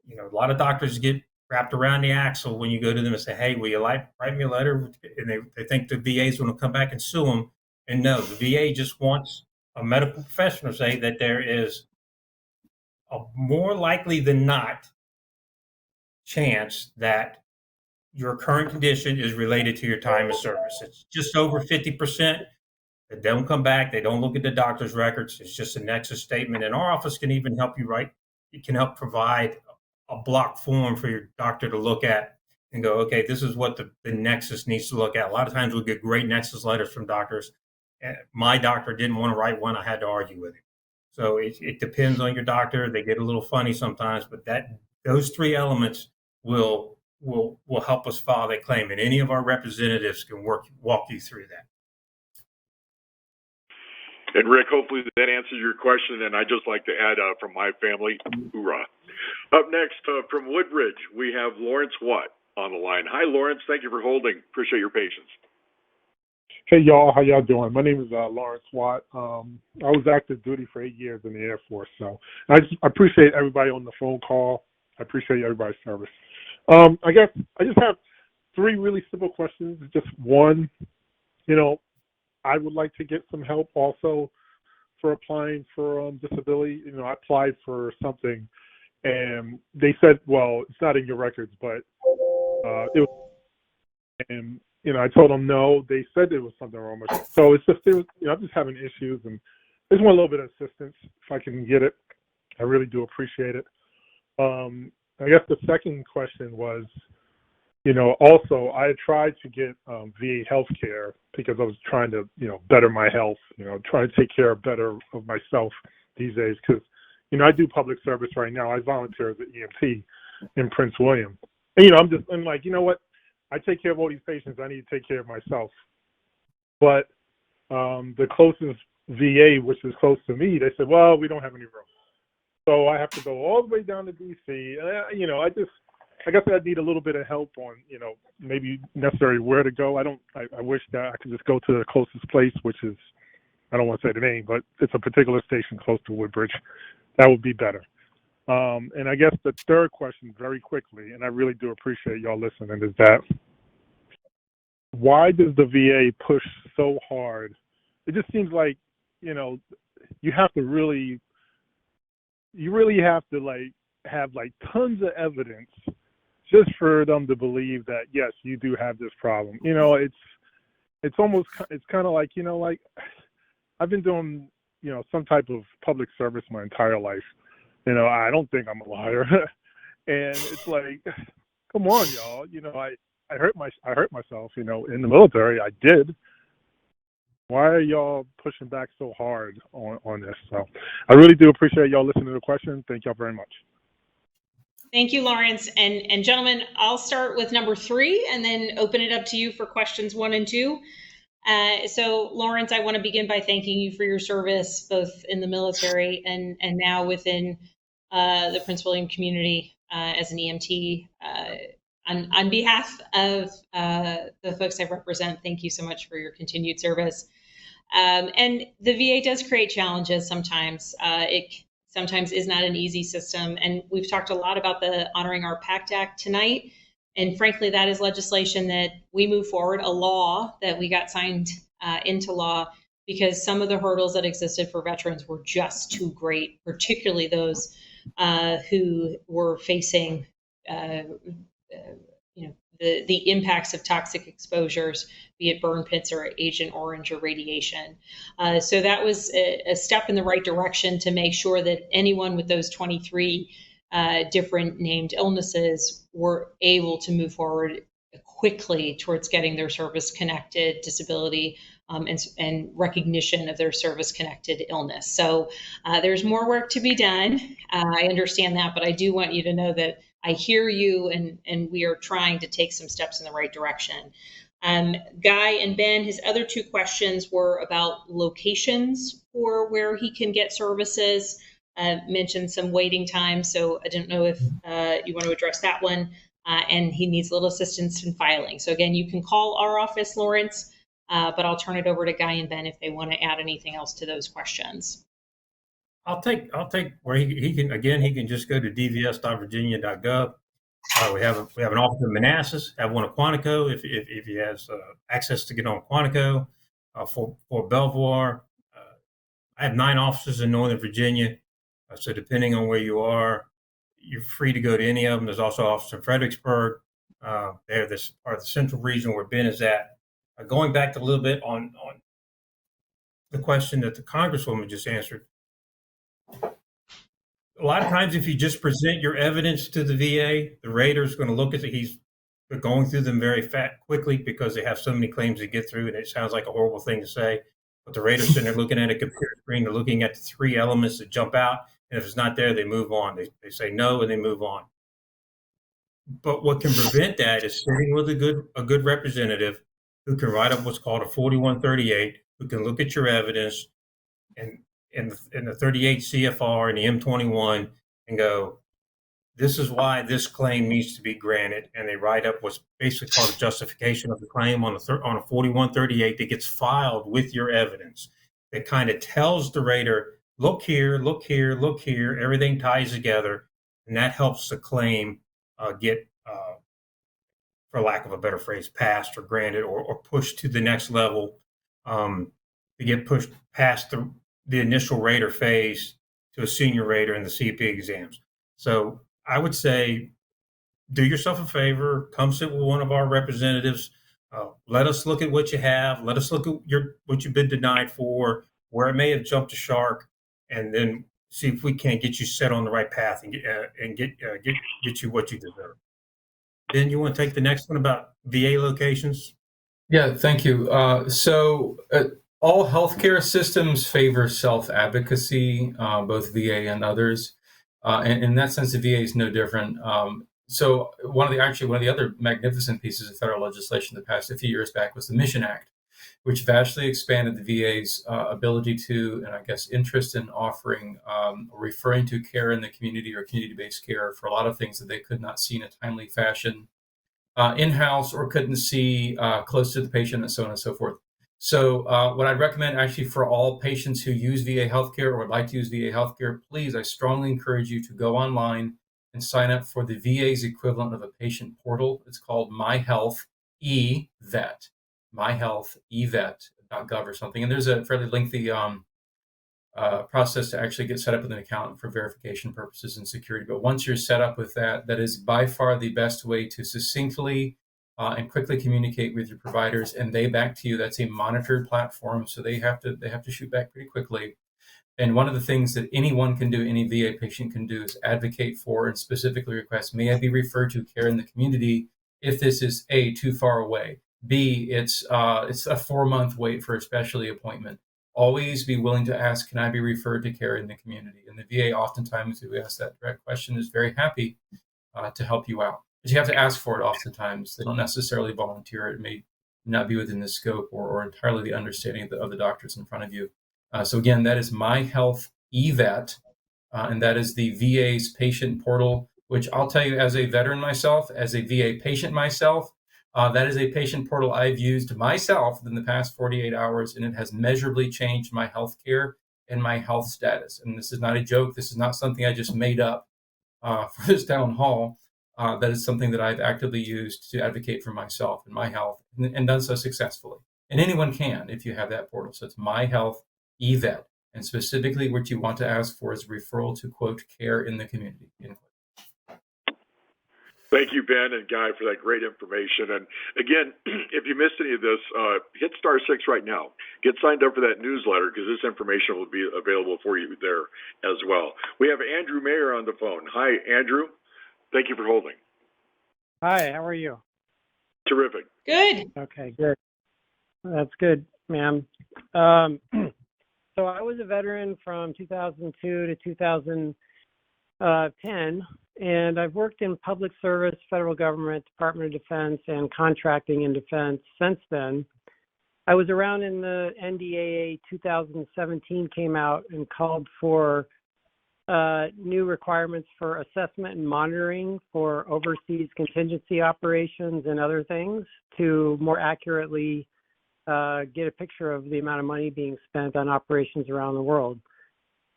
You know, a lot of doctors get wrapped around the axle when you go to them and say, hey, will you write me a letter? And they think the VA is going to come back and sue them. And no, the VA just wants a medical professional to say that there is a more likely than not chance that your current condition is related to your time of service. It's just over 50%. They don't come back. They don't look at the doctor's records. It's just a nexus statement. And our office can even help you write. It can help provide a block form for your doctor to look at and go, okay, this is what the nexus needs to look at. A lot of times we get great nexus letters from doctors. My doctor didn't want to write one. I had to argue with him. So it depends on your doctor. They get a little funny sometimes, but those three elements will help us file that claim. And any of our representatives can walk you through that. And Rick, hopefully that answers your question. And I'd just like to add from my family, hoorah. Up next, from Woodbridge, we have Lawrence Watt on the line. Hi, Lawrence. Thank you for holding. Appreciate your patience. Hey, y'all. How y'all doing? My name is Lawrence Watt. I was active duty for 8 years in the Air Force. So I appreciate everybody on the phone call. I appreciate everybody's service. I guess I just have three really simple questions. Just one, I would like to get some help also for applying for disability. I applied for something, and they said, well, it's not in your records, but it was, and I told them no. They said there was something wrong with it. So it's just, I'm just having issues, and I just want a little bit of assistance if I can get it. I really do appreciate it. I guess the second question was, also I tried to get VA health care because I was trying to, better my health, trying to take care better of myself these days because, I do public service right now. I volunteer as an EMT in Prince William. And, I'm like, you know what? I take care of all these patients. I need to take care of myself. But the closest VA, which is close to me, they said, well, we don't have any room. So I have to go all the way down to D.C. I guess I need a little bit of help on, maybe necessarily where to go. I wish that I could just go to the closest place, which is, I don't want to say the name, but it's a particular station close to Woodbridge. That would be better. And I guess the third question very quickly, and I really do appreciate y'all listening, is that why does the VA push so hard? It just seems like, you have to really have to have tons of evidence just for them to believe that, yes, you do have this problem. It's kind of like, I've been doing, some type of public service my entire life. I don't think I'm a liar. And it's like, come on, y'all. I hurt myself, in the military. I did. Why are y'all pushing back so hard on this? So I really do appreciate y'all listening to the question. Thank y'all very much. Thank you, Lawrence. And gentlemen, I'll start with number 3 and then open it up to you for questions 1 and 2. So Lawrence, I want to begin by thanking you for your service, both in the military and now within the Prince William community as an EMT. On behalf of the folks I represent, thank you so much for your continued service. And the VA does create challenges sometimes. It sometimes is not an easy system. And we've talked a lot about the Honoring Our PACT Act tonight. And frankly, that is legislation that we move forward, a law that we got signed into law because some of the hurdles that existed for veterans were just too great, particularly those who were facing the impacts of toxic exposures, be it burn pits or Agent Orange or radiation. So that was a step in the right direction to make sure that anyone with those 23 different named illnesses were able to move forward quickly towards getting their service-connected disability and recognition of their service-connected illness. So there's more work to be done. I understand that, but I do want you to know that I hear you, and we are trying to take some steps in the right direction. Guy and Ben, his other two questions were about locations for where he can get services. Mentioned some waiting time, so I didn't know if you want to address that one. And he needs a little assistance in filing. So again, you can call our office, Lawrence, but I'll turn it over to Guy and Ben if they want to add anything else to those questions. I'll take where he can just go to dvs.virginia.gov. We have an office in Manassas, have one at Quantico if he has access to get on Quantico. For Belvoir, I have 9 offices in Northern Virginia. So depending on where you are, you're free to go to any of them. There's also offices in Fredericksburg. They're this part of the central region where Ben is at. Going back a little bit on the question that the Congresswoman just answered, a lot of times if you just present your evidence to the VA, the rater is going to look at it. They're going through them very quickly because they have so many claims to get through, and it sounds like a horrible thing to say. But the rater's sitting there looking at a computer screen, they're looking at the 3 elements that jump out, and if it's not there, they move on. They say no, and they move on. But what can prevent that is sitting with a good representative who can write up what's called a 4138, who can look at your evidence and in the 38 CFR and the M21 and go, this is why this claim needs to be granted. And they write up what's basically called a justification of the claim on a 4138 that gets filed with your evidence. That kind of tells the rater, look here, look here, look here, everything ties together. And that helps the claim get, for lack of a better phrase, passed or granted or pushed to the next level, to get pushed past the initial rater phase to a senior rater in the CP exams. So I would say, do yourself a favor, come sit with one of our representatives. Let us look at what you have. Let us look at what you've been denied for, where it may have jumped a shark, and then see if we can't get you set on the right path and get you what you deserve. Ben, you want to take the next one about VA locations? Yeah, thank you. All healthcare systems favor self-advocacy, both VA and others. And in that sense, the VA is no different. So one of the other magnificent pieces of federal legislation that passed a few years back was the Mission Act, which vastly expanded the VA's ability to, and I guess interest in offering, referring to care in the community or community-based care for a lot of things that they could not see in a timely fashion in-house or couldn't see close to the patient and so on and so forth. So what I'd recommend actually for all patients who use VA healthcare or would like to use VA healthcare, please, I strongly encourage you to go online and sign up for the VA's equivalent of a patient portal. It's called My Health eVet, myhealthevet.gov or something. And there's a fairly lengthy process to actually get set up with an account for verification purposes and security. But once you're set up with that, that is by far the best way to succinctly and quickly communicate with your providers, and they back to you. That's a monitored platform, so they have to shoot back pretty quickly. And one of the things that anyone can do, any VA patient can do, is advocate for and specifically request, may I be referred to care in the community if this is A, too far away, B, it's a 4-month wait for a specialty appointment. Always be willing to ask, can I be referred to care in the community? And the VA, oftentimes, who ask that direct question, is very happy to help you out. But you have to ask for it oftentimes. They don't necessarily volunteer. It may not be within the scope or entirely the understanding of the doctors in front of you. So again, that is My Health eVet, and that is the VA's patient portal, which I'll tell you as a veteran myself, as a VA patient myself, that is a patient portal I've used myself in the past 48 hours, and it has measurably changed my health care and my health status. And this is not a joke. This is not something I just made up for this town hall. That is something that I've actively used to advocate for myself and my health, and done so successfully. And anyone can if you have that portal. So it's My Health eVet. And specifically what you want to ask for is referral to, quote, care in the community, end quote. Thank you, Ben and Guy, for that great information. And again, if you missed any of this, hit *6 right now. Get signed up for that newsletter because this information will be available for you there as well. We have Andrew Mayer on the phone. Hi, Andrew. Thank you for holding. Hi, how are you? Terrific. Good. Okay, good. That's good, ma'am. So I was a veteran from 2002 to 2010, and I've worked in public service, federal government, Department of Defense, and contracting in defense since then. I was around in the NDAA 2017 came out and called for new requirements for assessment and monitoring for overseas contingency operations and other things to more accurately get a picture of the amount of money being spent on operations around the world.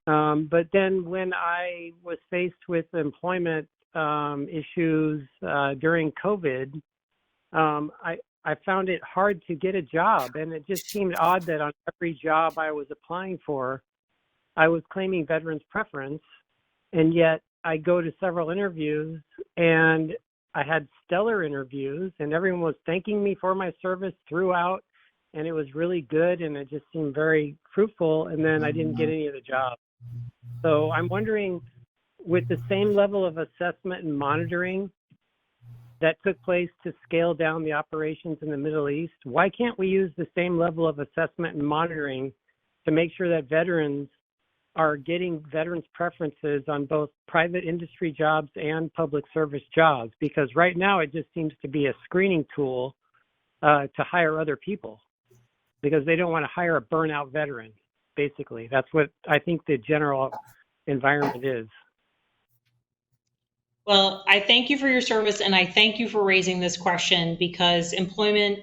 But then when I was faced with employment issues during COVID, I found it hard to get a job. And it just seemed odd that on every job I was applying for, I was claiming veterans preference. And yet I go to several interviews and I had stellar interviews and everyone was thanking me for my service throughout. And it was really good and it just seemed very fruitful. And then I didn't get any of the jobs. So I'm wondering, with the same level of assessment and monitoring that took place to scale down the operations in the Middle East, why can't we use the same level of assessment and monitoring to make sure that veterans are getting veterans preferences on both private industry jobs and public service jobs? Because right now it just seems to be a screening tool to hire other people because they don't want to hire a burnout veteran. Basically, that's what I think the general environment is. Well, I thank you for your service, and I thank you for raising this question because employment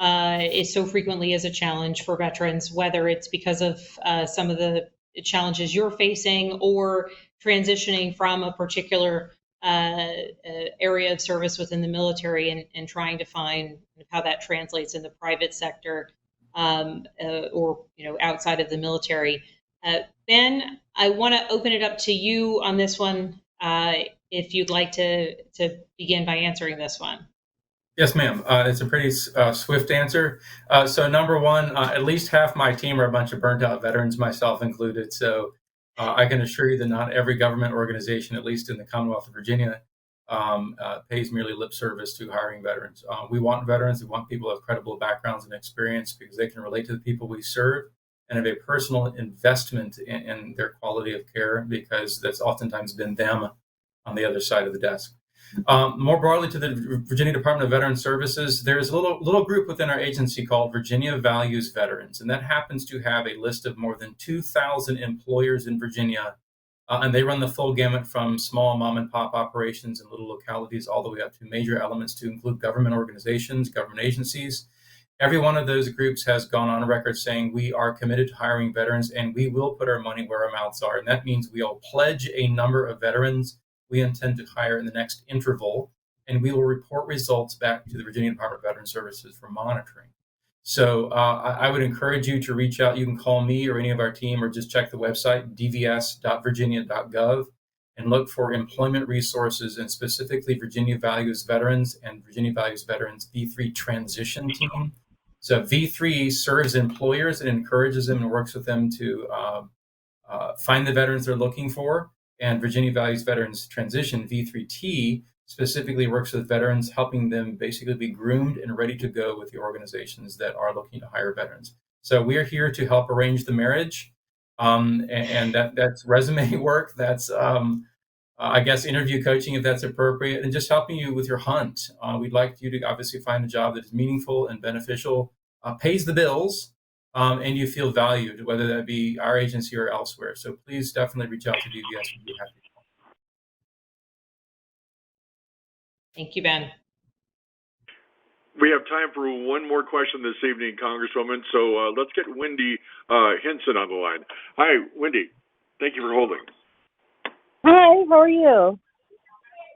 is so frequently is a challenge for veterans, whether it's because of some of the challenges you're facing or transitioning from a particular area of service within the military and trying to find how that translates in the private sector or outside of the military. Ben, I want to open it up to you on this one. If you'd like to begin by answering this one. Yes, ma'am. It's a pretty swift answer. So number one, at least half my team are a bunch of burnt out veterans, myself included. So I can assure you that not every government organization, at least in the Commonwealth of Virginia, pays merely lip service to hiring veterans. We want veterans. We want people with credible backgrounds and experience because they can relate to the people we serve and have a personal investment in their quality of care because that's oftentimes been them on the other side of the desk. More broadly to the Virginia Department of Veteran Services, there's a little group within our agency called Virginia Values Veterans, and that happens to have a list of more than 2,000 employers in Virginia, and they run the full gamut from small mom and pop operations in little localities all the way up to major elements to include government organizations, government agencies. Every one of those groups has gone on record saying we are committed to hiring veterans and we will put our money where our mouths are, and that means we'll pledge a number of veterans we intend to hire in the next interval, and we will report results back to the Virginia Department of Veteran Services for monitoring. So I would encourage you to reach out. You can call me or any of our team or just check the website, dvs.virginia.gov, and look for employment resources and specifically Virginia Values Veterans and Virginia Values Veterans V3 Transition Team. So V3 serves employers and encourages them and works with them to find the veterans they're looking for. And Virginia Values Veterans Transition, V3T, specifically works with veterans, helping them basically be groomed and ready to go with the organizations that are looking to hire veterans. So we're here to help arrange the marriage, and that's resume work. That's, I guess, interview coaching if that's appropriate, and just helping you with your hunt. We'd like you to obviously find a job that is meaningful and beneficial, pays the bills, and you feel valued, whether that be our agency or elsewhere. So please definitely reach out to DVS. We'd be happy to help. Thank you, Ben. We have time for one more question this evening, Congresswoman. So let's get Wendy Henson on the line. Hi, Wendy. Thank you for holding. Hi, how are you?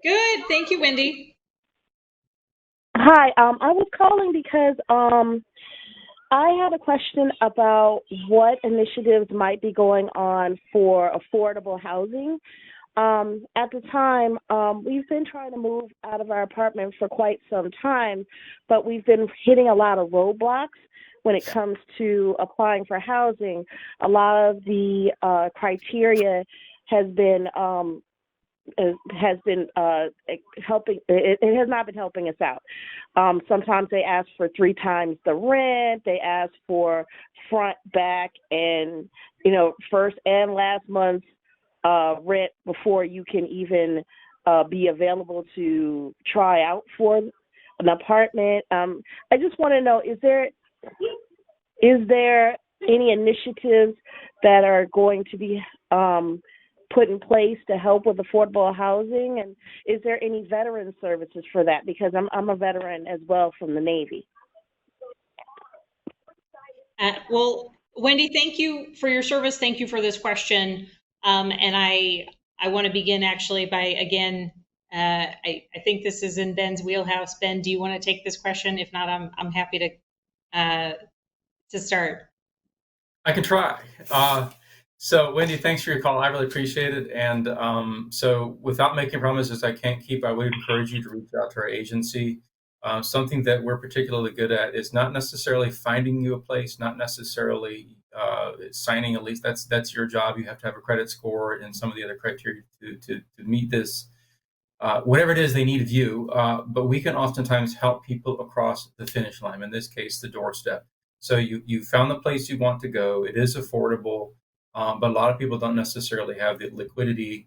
Good. Thank you, Wendy. Hi, I was calling because I had a question about what initiatives might be going on for affordable housing. At the time, we've been trying to move out of our apartment for quite some time, but we've been hitting a lot of roadblocks when it comes to applying for housing. A lot of the criteria has been helping. It has not been helping us out. Sometimes they ask for 3 times the rent. They ask for front, back, and first and last month's rent before you can even be available to try out for an apartment. I just want to know, is there any initiatives that are going to be put in place to help with affordable housing? And is there any veteran services for that? Because I'm a veteran as well from the Navy. Well, Wendy, thank you for your service. Thank you for this question. And I want to begin actually by, again, I think this is in Ben's wheelhouse. Ben, do you want to take this question? If not, I'm happy to start. I can try. So, Wendy, thanks for your call. I really appreciate it. And so without making promises I can't keep, I would encourage you to reach out to our agency. Something that we're particularly good at is not necessarily finding you a place, not necessarily signing a lease. That's your job. You have to have a credit score and some of the other criteria to meet this. Whatever it is they need of you, but we can oftentimes help people across the finish line, in this case, the doorstep. So you found the place you want to go. It is affordable, but a lot of people don't necessarily have the liquidity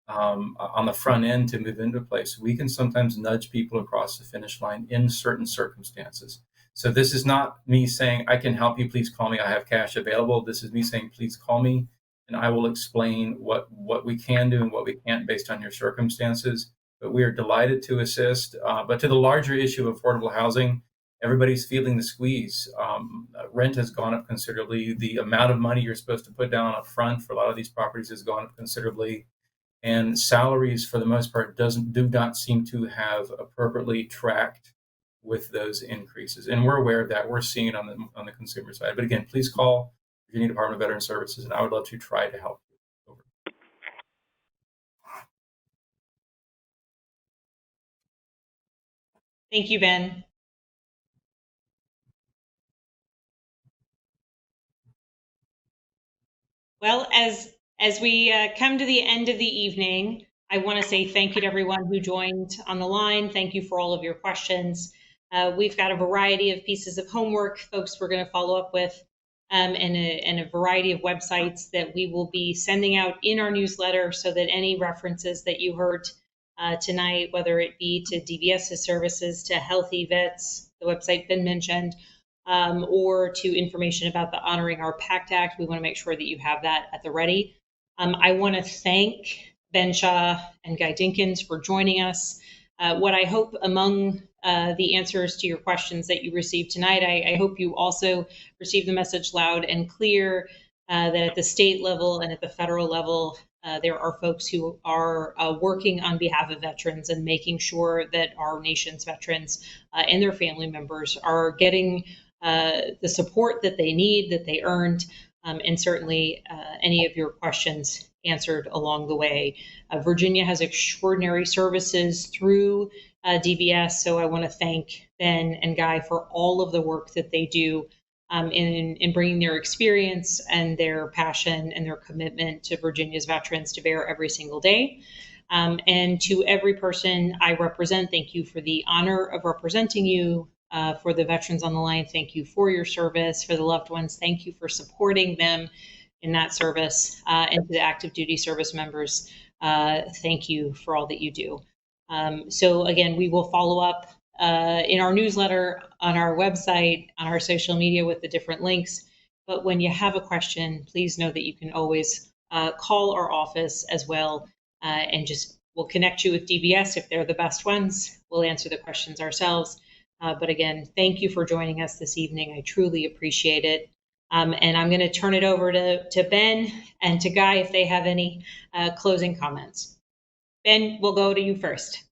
on the front end to move into a place. We can sometimes nudge people across the finish line in certain circumstances. So this is not me saying, I can help you, please call me, I have cash available. This is me saying, please call me, and I will explain what we can do and what we can't based on your circumstances. But we are delighted to assist. But to the larger issue of affordable housing, everybody's feeling the squeeze. Rent has gone up considerably. The amount of money you're supposed to put down up front for a lot of these properties has gone up considerably. And salaries, for the most part, do not seem to have appropriately tracked with those increases. And we're aware of that. We're seeing it on the consumer side. But again, please call Virginia Department of Veteran Services, and I would love to try to help you. Over. Thank you, Ben. Well, as we come to the end of the evening, I want to say thank you to everyone who joined on the line. Thank you for all of your questions. We've got a variety of pieces of homework, folks, we're going to follow up with, and a variety of websites that we will be sending out in our newsletter, so that any references that you heard tonight, whether it be to DVS's services, to Healthy Vets, the website Ben mentioned, or to information about the Honoring Our Pact Act, we want to make sure that you have that at the ready. I want to thank Ben Shaw and Guy Dinkins for joining us. What I hope among the answers to your questions that you received tonight, I hope you also received the message loud and clear that at the state level and at the federal level, there are folks who are working on behalf of veterans and making sure that our nation's veterans and their family members are getting the support that they need, that they earned, and certainly any of your questions answered along the way. Virginia has extraordinary services through DVS, so I want to thank Ben and Guy for all of the work that they do in bringing their experience and their passion and their commitment to Virginia's veterans to bear every single day. And to every person I represent, thank you for the honor of representing you. For the veterans on the line, thank you for your service. For the loved ones, thank you for supporting them in that service. And to the active duty service members, thank you for all that you do. So again, we will follow up in our newsletter, on our website, on our social media with the different links. But when you have a question, please know that you can always call our office as well, and we'll connect you with DVS if they're the best ones. We'll answer the questions ourselves. But again, thank you for joining us this evening. I truly appreciate it. And I'm going to turn it over to Ben and to Guy if they have any closing comments. Ben, we'll go to you first.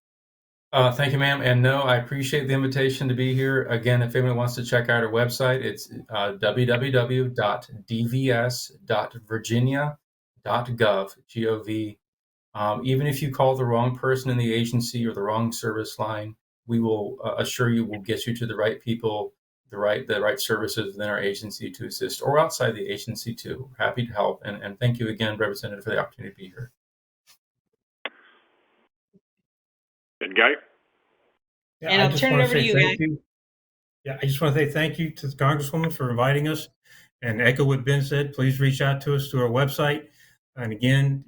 Thank you, ma'am. And no, I appreciate the invitation to be here. Again, if anyone wants to check out our website, it's www.dvs.virginia.gov, G-O-V, Even if you call the wrong person in the agency or the wrong service line, we will assure you we'll get you to the right people, the right services within our agency to assist, or outside the agency too. We're happy to help, and thank you again, Representative, for the opportunity to be here. And Guy? Yeah, And I I'll just turn it want to over to say you, thank Guy. you. Yeah, I just want to say thank you to the Congresswoman for inviting us, and echo what Ben said. Please reach out to us through our website. And again,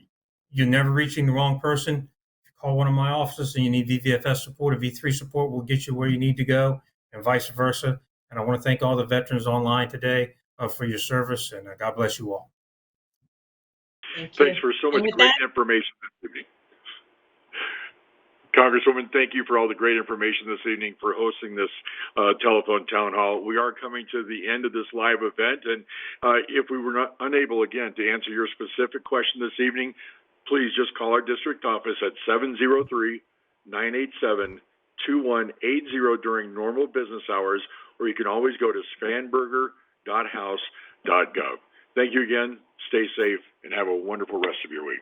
you're never reaching the wrong person. If you call one of my offices and you need VVFS support or V3 support, we'll get you where you need to go, and vice versa. And I want to thank all the veterans online today for your service, and God bless you all. Thank you. Thanks for so much And with great that, information this evening. Congresswoman, thank you for all the great information this evening, for hosting this telephone town hall. We are coming to the end of this live event, and if we were not unable again to answer your specific question this evening, please just call our district office at 703-987-2180 during normal business hours, or you can always go to spanberger.house.gov. Thank you again. Stay safe and have a wonderful rest of your week.